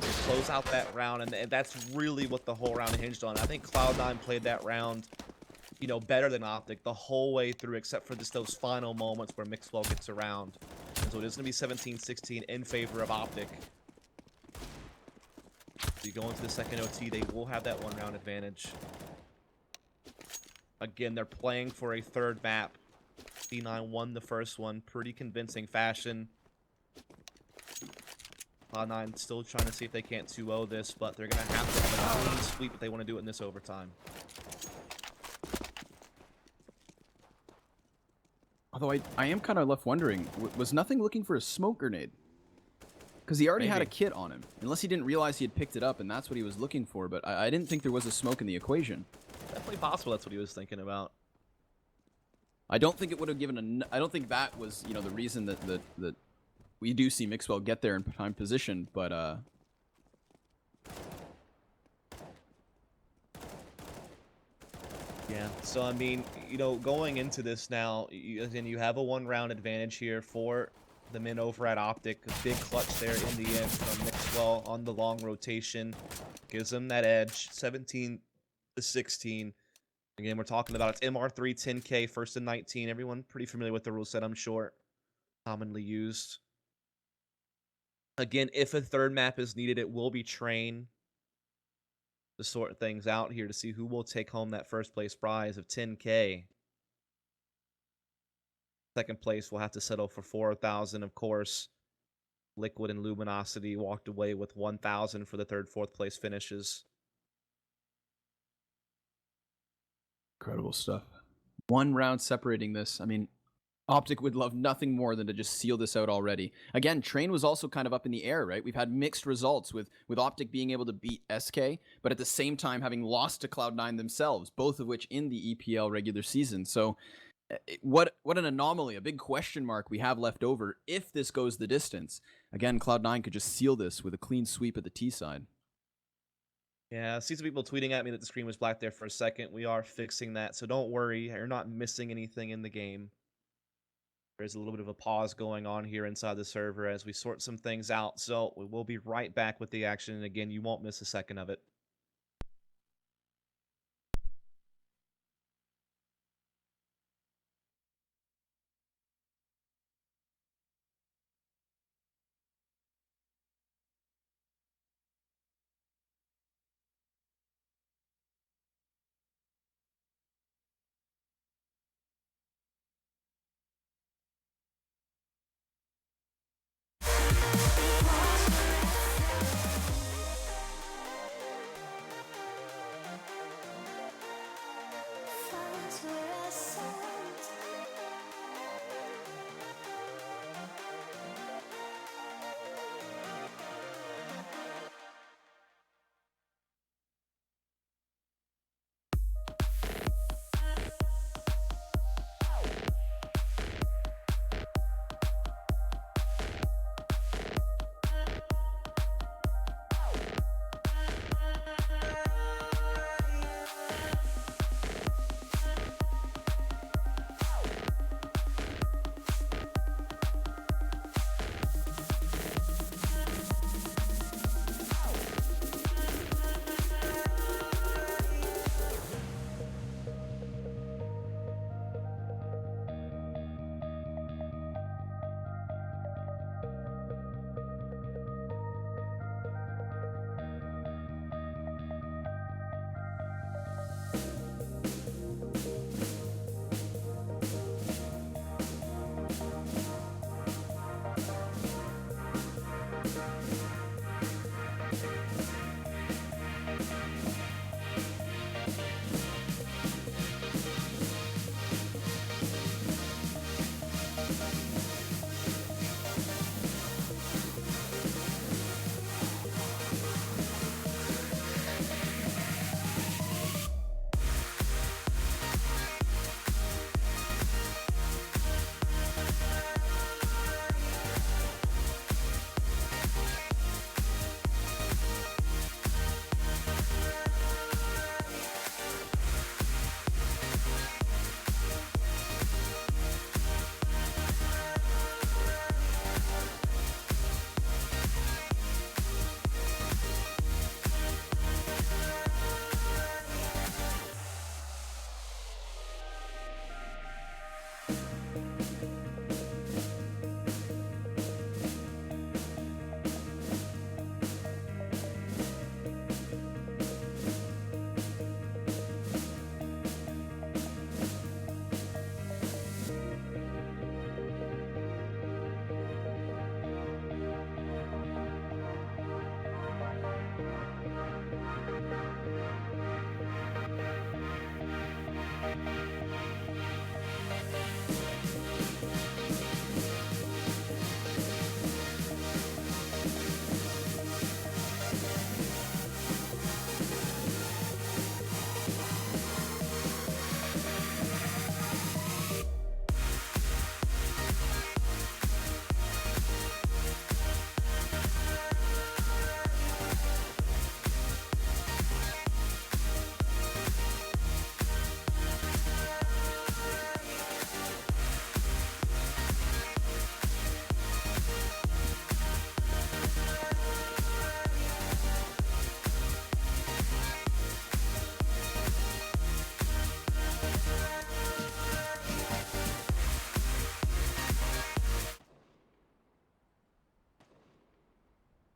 to close out that round, and that's really what the whole round hinged on. I think Cloud9 played that round, you know, better than Optic the whole way through, except for just those final moments where Mixwell gets around. And so it is going to be 17-16 in favor of Optic. So you go into the second OT, they will have that one round advantage. Again, they're playing for a third map. C9 won the first one, pretty convincing fashion. Cloud9 still trying to see if they can't 2-0 this, but they're going to have to have a clean sweep if they want to do it in this overtime. Although I am kind of left wondering, was nothing looking for a smoke grenade? Because he already had a kit on him. Unless he didn't realize he had picked it up and that's what he was looking for, but I didn't think there was a smoke in the equation. Definitely possible that's what he was thinking about. I don't think it would have given I don't think that was, you know, the reason that we do see Mixwell get there in prime position, but Yeah, so I mean, you know, going into this now, again, you have a 1-round advantage here for the men over at Optic. A big clutch there in the end from Mixwell on the long rotation. Gives them that edge, 17 to 16. Again, we're talking about it's MR3 10K, first and 19. Everyone pretty familiar with the rule set, I'm sure. Commonly used. Again, if a third map is needed, it will be train to sort things out here to see who will take home that first place prize of 10K. Second place will have to settle for 4,000, of course. Liquid and Luminosity walked away with 1,000 for the third, fourth place finishes. incredible stuff. 1 round separating this. I mean, Optic would love nothing more than to just seal this out already. Again, Train was also kind of up in the air, right? We've had mixed results with Optic being able to beat SK, but at the same time having lost to Cloud9 themselves, both of which in the EPL regular season. So what an anomaly, a big question mark we have left over if this goes the distance. Again, Cloud9 could just seal this with a clean sweep at the T side. Yeah, I see some people tweeting at me that the screen was black there for a second. We are fixing that, so don't worry. You're not missing anything in the game. There's a little bit of a pause going on here inside the server as we sort some things out, so we will be right back with the action, and again, you won't miss a second of it.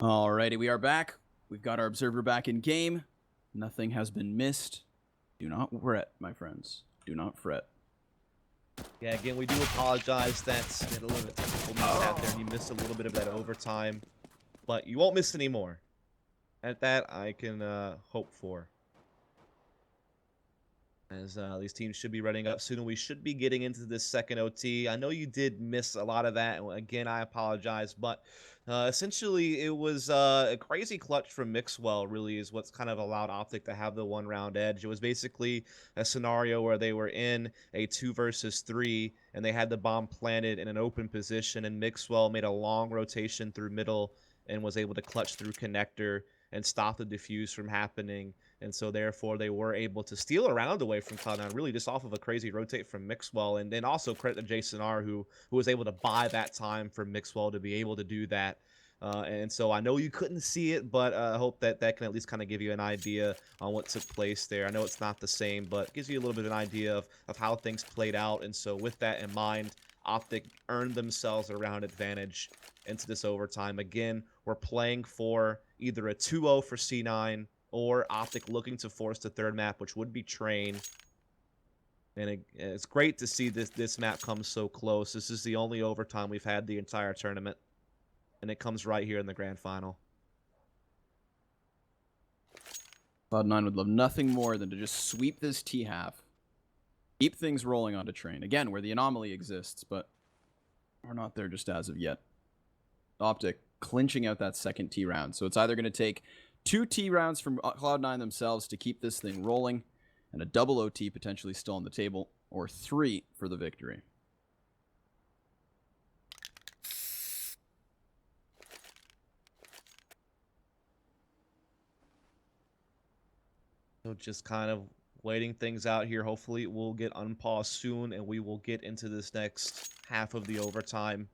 Alrighty, we are back. We've got our observer back in game. Nothing has been missed. Do not fret, my friends. Do not fret. Yeah, again, we do apologize. That's a little bit technical miss out there, and you missed a little bit of that overtime. But you won't miss any more. At that, I can hope for. As these teams should be running up soon, and we should be getting into this second OT. I know you did miss a lot of that. Again, I apologize, but essentially it was a crazy clutch from Mixwell, really, is what's kind of allowed Optic to have the one-round edge. It was basically a scenario where they were in a 2 versus 3, and they had the bomb planted in an open position, and Mixwell made a long rotation through middle and was able to clutch through connector and stop the defuse from happening. And so, therefore, they were able to steal a round away from Cloud9, really just off of a crazy rotate from Mixwell. And then also credit to Jason R, who was able to buy that time for Mixwell to be able to do that. And so I know you couldn't see it, but I hope that can at least kind of give you an idea on what took place there. I know it's not the same, but it gives you a little bit of an idea of how things played out. And so with that in mind, Optic earned themselves a round advantage into this overtime. Again, we're playing for either a 2-0 for C9 or Optic looking to force the third map, which would be Train. And it's great to see this map come so close. This is the only overtime we've had the entire tournament, and it comes right here in the grand final. Cloud9 would love nothing more than to just sweep this T-half. Keep things rolling onto Train. Again, where the anomaly exists, but we're not there just as of yet. Optic clinching out that second T round. So it's either going to take 2 T rounds from Cloud9 themselves to keep this thing rolling, and a double OT potentially still on the table, or 3 for the victory. So just kind of waiting things out here. Hopefully it will get unpaused soon, and we will get into this next half of the overtime.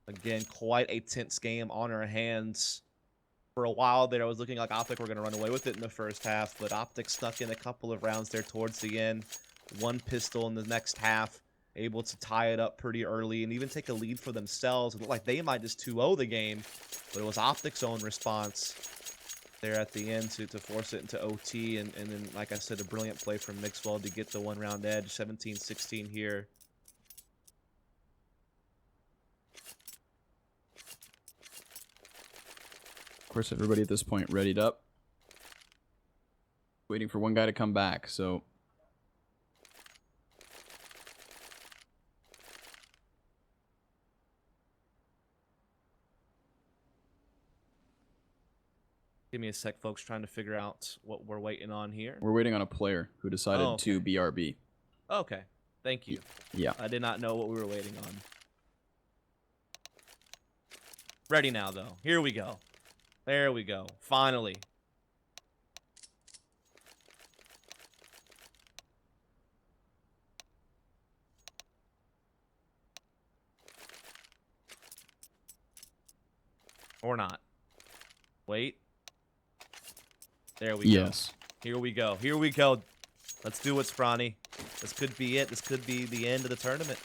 Again, quite a tense game on our hands. For a while there, it was looking like Optic were going to run away with it in the first half, but Optic snuck in a couple of rounds there towards the end. 1 pistol in the next half, able to tie it up pretty early and even take a lead for themselves. It looked like they might just 2-0 the game, but it was Optic's own response there at the end to force it into OT. And then, like I said, a brilliant play from Mixwell to get the 1-round edge. 17-16 here. Of course, everybody at this point readied up. Waiting for one guy to come back, so... Give me a sec, folks, trying to figure out what we're waiting on here. We're waiting on a player who decided to okay. BRB. Okay, thank you. Yeah. I did not know what we were waiting on. Ready now, though. Here we go. There we go. Finally. Or not. Wait. There we go. Yes. Here we go. Here we go. Let's do it, Sprawny. This could be it. This could be the end of the tournament.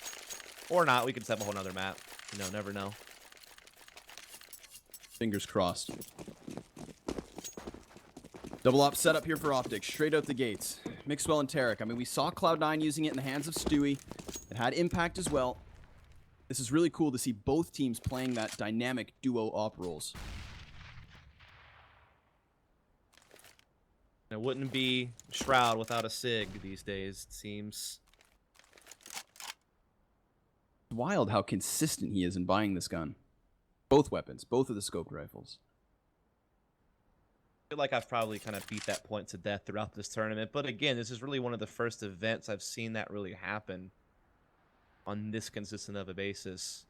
Or not. We could set up a whole nother map. You know, never know. Fingers crossed. Double op setup here for Optic, straight out the gates. Mixwell and Tarek. I mean, we saw Cloud9 using it in the hands of Stewie. It had impact as well. This is really cool to see both teams playing that dynamic duo op roles. It wouldn't be Shroud without a SIG these days, it seems. It's wild how consistent he is in buying this gun. Both weapons, both of the scoped rifles. I feel like I've probably kind of beat that point to death throughout this tournament. But again, this is really one of the first events I've seen that really happen on this consistent of a basis.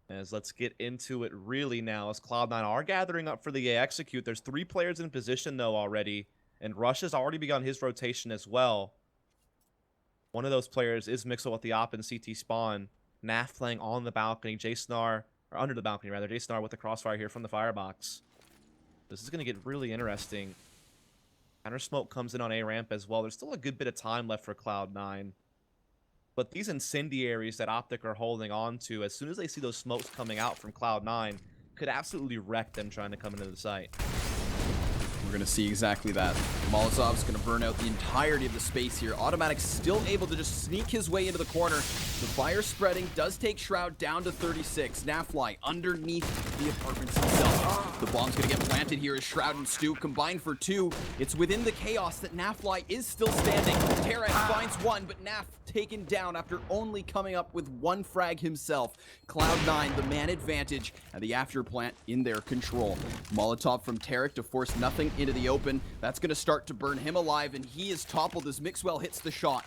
As let's get into it really now, as Cloud9 are gathering up for the execute. There's 3 players in position, though, already. And Rush has already begun his rotation as well. One of those players is Mixel with the op and CT spawn. Naf playing on the balcony. Jason R, or under the balcony, rather. Jason R with the crossfire here from the firebox. This is going to get really interesting. Counter smoke comes in on A ramp as well. There's still a good bit of time left for Cloud9. But these incendiaries that Optic are holding on to, as soon as they see those smokes coming out from Cloud9, could absolutely wreck them trying to come into the site. We're going to see exactly that. Molotov's going to burn out the entirety of the space here. Automatic still able to just sneak his way into the corner. The fire spreading does take Shroud down to 36. Nafly underneath the apartments himself. The bomb's going to get planted here as Shroud and Stu combined for 2. It's within the chaos that Nafly is still standing. Tarek finds 1, but Naf taken down after only coming up with 1 frag himself. Cloud9, the man advantage, and the after plant in their control. Molotov from Tarek to force nothing into the open. That's going to start to burn him alive, and he is toppled as Mixwell hits the shot.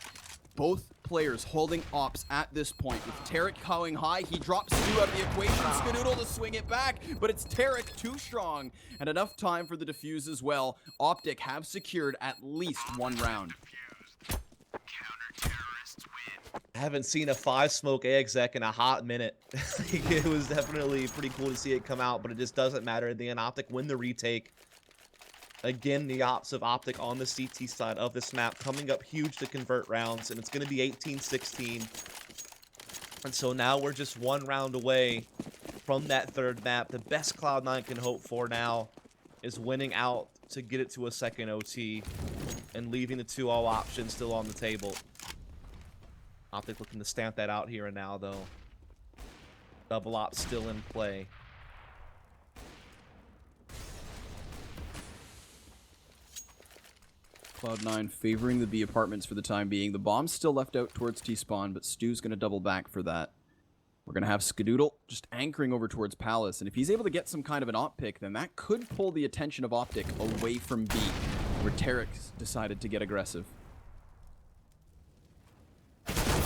Both players holding ops at this point. With Tarek going high, he drops Stu out of the equation. Skadoodle to swing it back, but it's Tarek too strong. And enough time for the defuse as well. Optic have secured at least 1 round. I haven't seen a 5-smoke exec in a hot minute. It was definitely pretty cool to see it come out, but it just doesn't matter. In the end, Optic win the retake. Again, the ops of Optic on the CT side of this map coming up huge to convert rounds, and it's going to be 18-16. And so now we're just 1 round away from that 3rd map. The best Cloud9 can hope for now is winning out to get it to a 2nd OT and leaving the 2-0 option still on the table. Optic looking to stamp that out here and now, though. Double op still in play. Cloud9 favoring the B apartments for the time being. The bomb's still left out towards T-spawn, but Stu's going to double back for that. We're going to have Skadoodle just anchoring over towards Palace, and if he's able to get some kind of an op pick, then that could pull the attention of Optic away from B, where Tarek's decided to get aggressive.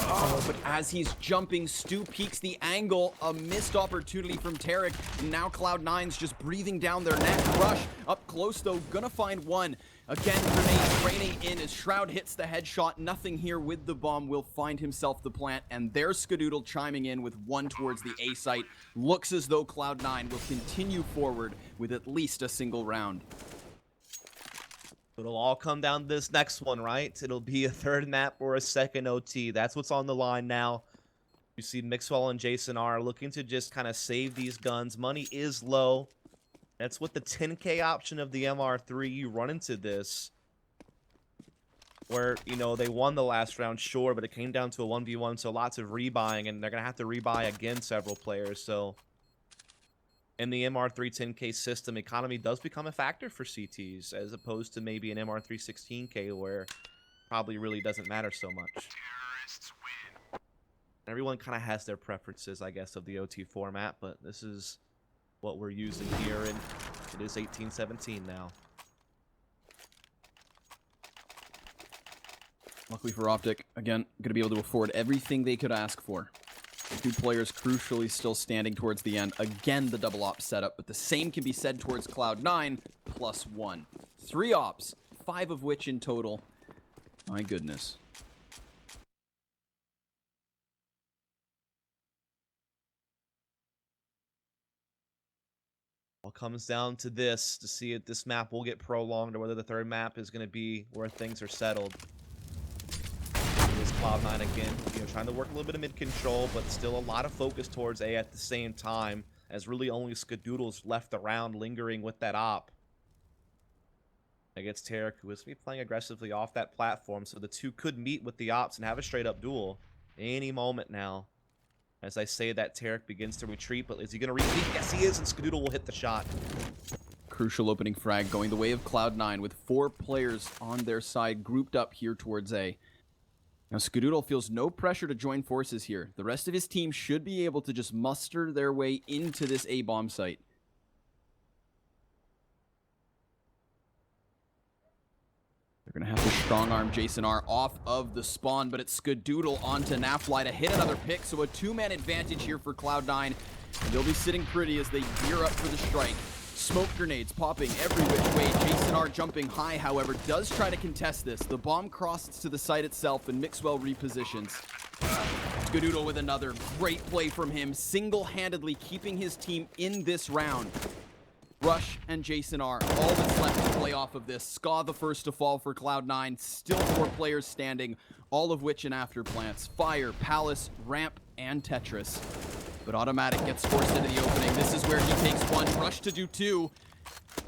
Oh, but as he's jumping, Stu peeks the angle. A missed opportunity from Tarek. And now Cloud9's just breathing down their neck. Rush up close, though. Gonna find 1. Again, grenade raining in as Shroud hits the headshot. Nothing here with the bomb. Will find himself the plant. And there's Skadoodle chiming in with 1 towards the A site. Looks as though Cloud9 will continue forward with at least a single round. It'll all come down to this next one, right? It'll be a 3rd map or a 2nd OT. That's what's on the line now. You see Mixwell and Jason are looking to just kind of save these guns. Money is low. That's with the 10K option of the MR3. You run into this where, you know, they won the last round, sure, but it came down to a 1v1, so lots of rebuying, and they're going to have to rebuy again several players, so in the MR3 10K system, economy does become a factor for CTs, as opposed to maybe an MR3 16K where probably really doesn't matter so much. Everyone kind of has their preferences, I guess, of the OT format, but this is what we're using here, and it is 18-17 now. Luckily for Optic, again, going to be able to afford everything they could ask for. 2 players crucially still standing towards the end. Again, the double op setup, but the same can be said towards Cloud9 plus 1. 3 ops, 5 of which in total. My goodness. All comes down to this, to see if this map will get prolonged or whether the 3rd map is going to be where things are settled. Cloud9 again, you know, trying to work a little bit of mid-control, but still a lot of focus towards A at the same time, as really only Skadoodle's left around lingering with that op. Against Tarek, who is going to be playing aggressively off that platform, so the 2 could meet with the ops and have a straight-up duel any moment now. As I say that, Tarek begins to retreat, but is he going to retreat? Yes, he is, and Skadoodle will hit the shot. Crucial opening frag going the way of Cloud9 with 4 players on their side grouped up here towards A. Now, Skadoodle feels no pressure to join forces here. The rest of his team should be able to just muster their way into this A-bomb site. They're going to have to strong-arm Jason R off of the spawn, but it's Skadoodle onto Nafly to hit another pick, so a 2-man advantage here for Cloud9. And they'll be sitting pretty as they gear up for the strike. Smoke grenades popping every which way. Jason R jumping high, however, does try to contest this. The bomb crosses to the site itself, and Mixwell repositions. Skadoodle with another great play from him, single-handedly keeping his team in this round. Rush and Jason R, all that's left to play off of this. Ska the first to fall for Cloud9. Still 4 players standing, all of which in afterplants. Fire, Palace, Ramp, and Tetris. But Automatic gets forced into the opening. This is where he takes one. Rush to do two.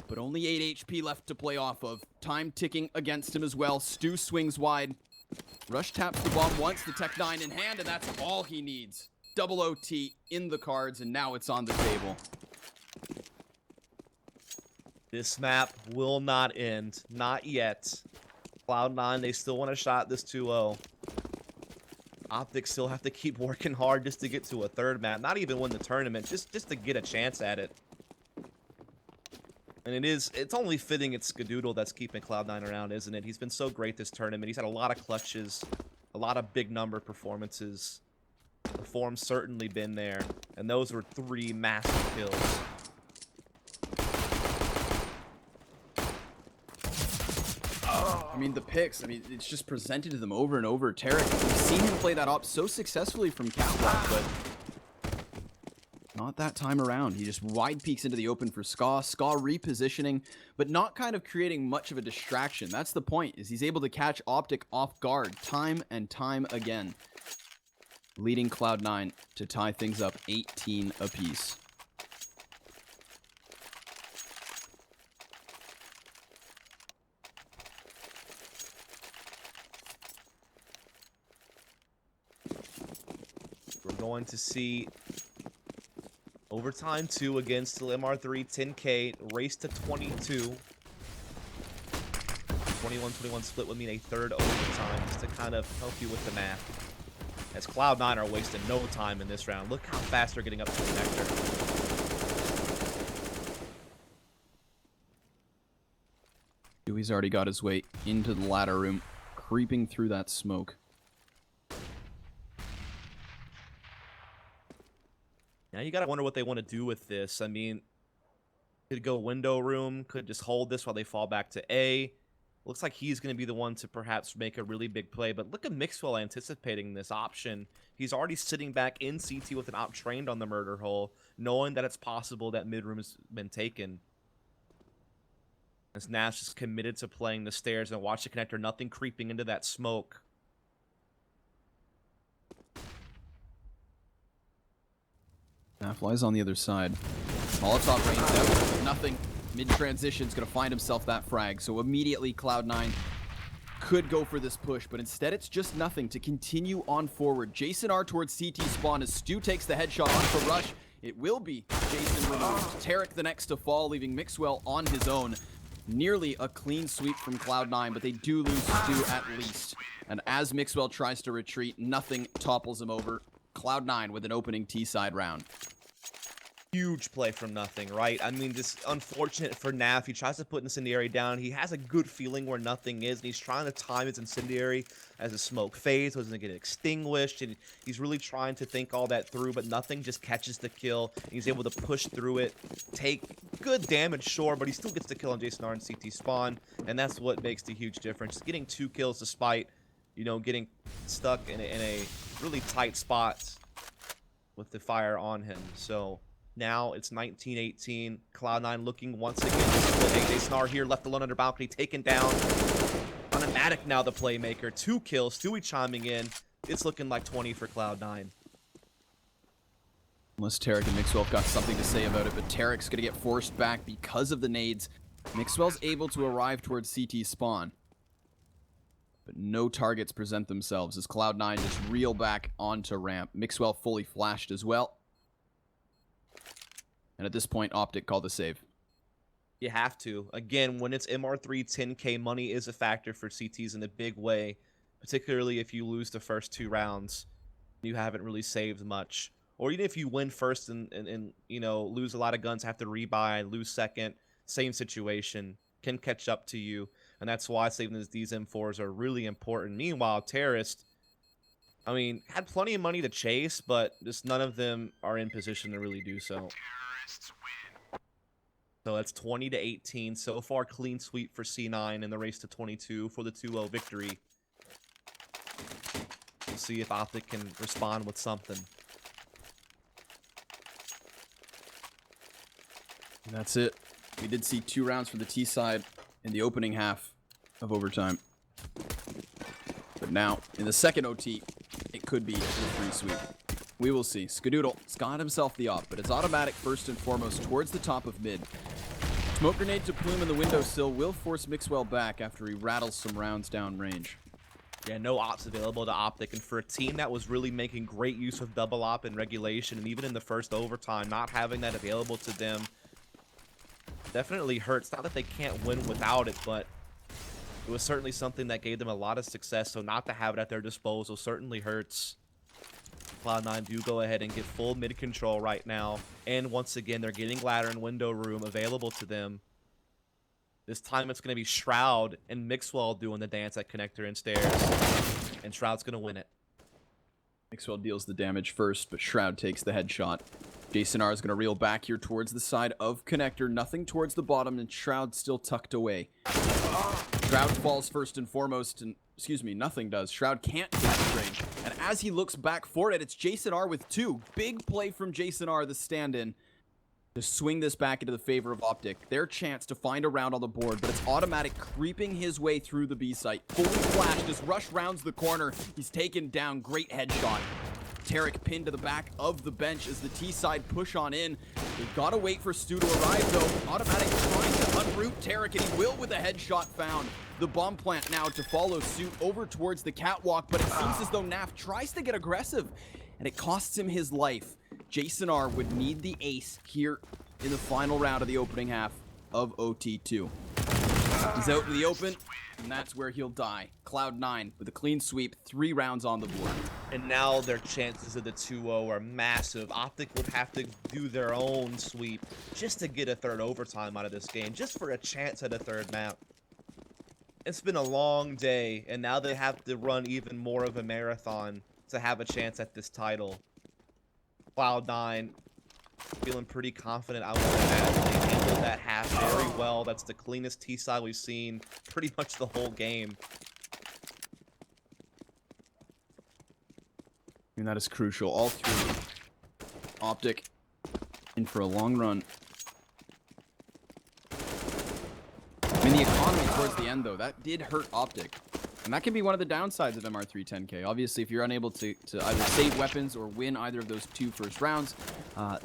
But only 8 HP left to play off of. Time ticking against him as well. Stu swings wide. Rush taps the bomb once, the Tech-9 in hand, and that's all he needs. Double OT in the cards, and now it's on the table. This map will not end. Not yet. Cloud9, they still want to shot this 2-0. Optic still have to keep working hard just to get to a third map. Not even win the tournament, just to get a chance at it. And it's only fitting it's Skadoodle that's keeping Cloud9 around, isn't it? He's been so great this tournament. He's had a lot of clutches, a lot of big number performances. The form's certainly been there, and those were 3 massive kills. I mean, the picks, it's just presented to them over and over. Tarek, we've seen him play that op so successfully from Catwalk, but not that time around. He just wide peeks into the open for Ska. Ska repositioning, but not kind of creating much of a distraction. That's the point, is he's able to catch Optic off guard time and time again. Leading Cloud9 to tie things up 18 apiece. We're going to see overtime 2 against the MR3 10K, race to 22. 21-21 split would mean a third overtime, just to kind of help you with the math. As Cloud9 are wasting no time in this round. Look how fast they're getting up to the connector. Dewey's already got his way into the ladder room, creeping through that smoke. Now you gotta wonder what they want to do with this. I mean, could go window room, could just hold this while they fall back to A. Looks like he's going to be the one to perhaps make a really big play, but look at Mixwell anticipating this option. He's already sitting back in CT with an op trained on the murder hole, knowing that it's possible that mid room has been taken. As Nash is committed to playing the stairs and watch the connector, nothing creeping into that smoke. Flies on the other side. Molotov rains out. Nothing. Mid-transition's going to find himself that frag. So immediately Cloud9 could go for this push, but instead it's just nothing to continue on forward. Jason R towards CT spawn as Stu takes the headshot onto Rush. It will be Jason removed. Tarek the next to fall, leaving Mixwell on his own. Nearly a clean sweep from Cloud9, but they do lose Stu at least. And as Mixwell tries to retreat, nothing topples him over. Cloud9 with an opening T-side round. Huge play from nothing, right? I mean, just unfortunate for Naf. He tries to put incendiary down. He has a good feeling where nothing is, and he's trying to time his incendiary as the smoke fades, so it doesn't get extinguished, and he's really trying to think all that through, but nothing just catches the kill. He's able to push through it, take good damage, sure, but he still gets the kill on Jason R and CT spawn, and that's what makes the huge difference. Getting 2 kills despite, you know, getting stuck in a really tight spot with the fire on him. So now it's 19-18. Cloud9 looking once again to split. Jason R here left alone under balcony, taken down. Automatic now the playmaker. 2 kills. Stewie chiming in. It's looking like 20 for Cloud9. Unless Tarek and Mixwell have got something to say about it, but Tarek's going to get forced back because of the nades. Mixwell's able to arrive towards CT spawn, but no targets present themselves as Cloud9 just reel back onto ramp. Mixwell fully flashed as well. And at this point, Optic called the save. You have to. Again, when it's MR3 10K, money is a factor for CTs in a big way, particularly if you lose the first 2 rounds. You haven't really saved much. Or even if you win first and you know, lose a lot of guns, have to rebuy, lose second, same situation, can catch up to you. And that's why saving these M4s are really important. Meanwhile, Terrorist, I mean, had plenty of money to chase, but just none of them are in position to really do so. So that's 20-18. So far, clean sweep for C9 in the race to 22 for the 2-0 victory. We'll see if Optic can respond with something. And that's it. We did see 2 rounds for the T side in the opening half of overtime. But now, in the second OT, it could be a 3 sweep. We will see. Skadoodle's got himself the op, but it's automatic first and foremost towards the top of mid. Smoke grenade to Plume in the windowsill will force Mixwell back after he rattles some rounds down range. Yeah, no ops available to Optic, and for a team that was really making great use of double op in regulation, and even in the first overtime, not having that available to them definitely hurts. Not that they can't win without it, but it was certainly something that gave them a lot of success, so not to have it at their disposal certainly hurts. Cloud9 do go ahead and get full mid control right now, and once again, they're getting ladder and window room available to them. This time it's going to be Shroud and Mixwell doing the dance at connector and stairs, and Shroud's going to win it. Mixwell deals the damage first, but Shroud takes the headshot. Jason R is going to reel back here towards the side of connector, nothing towards the bottom, and Shroud still tucked away. Shroud falls first and foremost, and excuse me, nothing does. Shroud can't get the range, and as he looks back for it, it's Jason R with 2. Big play from Jason R, the stand-in, to swing this back into the favor of Optic. Their chance to find a round on the board, but it's automatic creeping his way through the B site. Fully flashed as Rush rounds the corner. He's taken down. Great headshot. Tarek pinned to the back of the bench as the T side push on in. They've got to wait for Stu to arrive though. Automatic trying to unroot Tarek, and he will with a headshot found. The bomb plant now to follow suit over towards the catwalk, but it seems as though Naf tries to get aggressive, and it costs him his life. Jason R would need the ace here in the final round of the opening half of OT2. He's out in the open, and that's where he'll die. Cloud9 with a clean sweep, 3 rounds on the board. And now their chances of the 2-0 are massive. Optic would have to do their own sweep just to get a third overtime out of this game, just for a chance at a third map. It's been a long day, and now they have to run even more of a marathon to have a chance at this title. Cloud9 feeling pretty confident. I would imagine they handled that half very well. That's the cleanest T-side we've seen pretty much the whole game. And that is crucial. All 3. Optic in for a long run. I mean, the economy towards the end, though, that did hurt Optic. And that can be one of the downsides of MR310K. Obviously, if you're unable to either save weapons or win either of those 2 first rounds,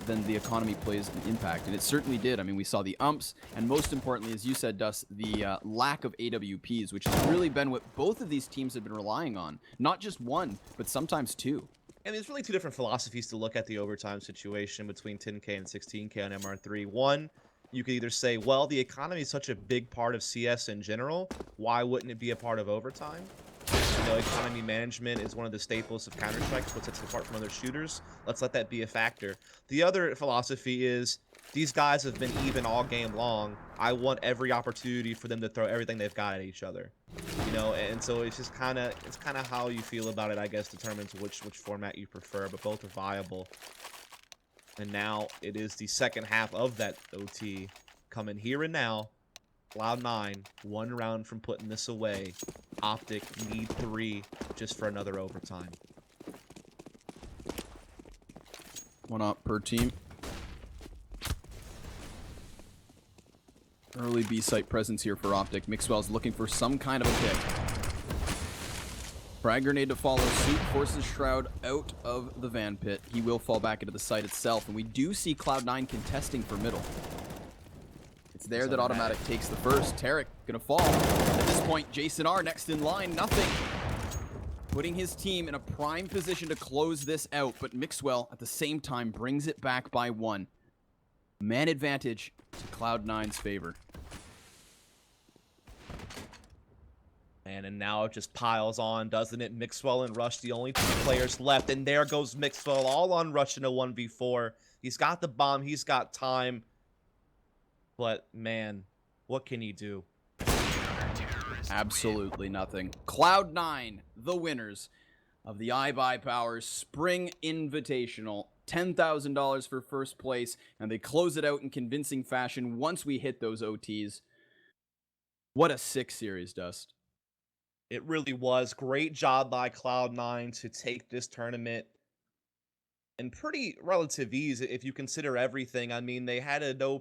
then the economy plays an impact. And it certainly did. I mean, we saw the umps, and most importantly, as you said, Dus, the lack of AWPs, which has really been what both of these teams have been relying on. Not just 1, but sometimes 2. And there's really 2 different philosophies to look at the overtime situation between 10K and 16K on MR3. One, you could either say, well, the economy is such a big part of CS in general, why wouldn't it be a part of overtime? You know, economy management is one of the staples of Counter-Strike, what sets it apart from other shooters. Let's let that be a factor. The other philosophy is, these guys have been even all game long. I want every opportunity for them to throw everything they've got at each other. You know, and so it's just kind of how you feel about it, I guess, determines which format you prefer, but both are viable. And now it is the second half of that OT coming here and now. Cloud9, 1 round from putting this away. Optic need 3 just for another overtime. 1 up per team. Early B site presence here for Optic. Mixwell's looking for some kind of a pick. Frag grenade to follow suit, forces Shroud out of the van pit. He will fall back into the site itself, and we do see Cloud9 contesting for middle. It's there that automatic takes the first. Tarek gonna fall. At this point, Jason R next in line, nothing. Putting his team in a prime position to close this out, but Mixwell at the same time brings it back by 1. Man advantage to Cloud9's favor. And now it just piles on, doesn't it? Mixwell and Rush, the only 2 players left. And there goes Mixwell, all on Rush in a 1v4. He's got the bomb, he's got time. But, man, what can he do? Absolutely nothing. Cloud9, the winners of the iBuyPower Spring Invitational. $10,000 for first place, and they close it out in convincing fashion once we hit those OTs. What a sick series, Dust. It really was. Great job by Cloud9 to take this tournament in pretty relative ease if you consider everything. I mean, they had a no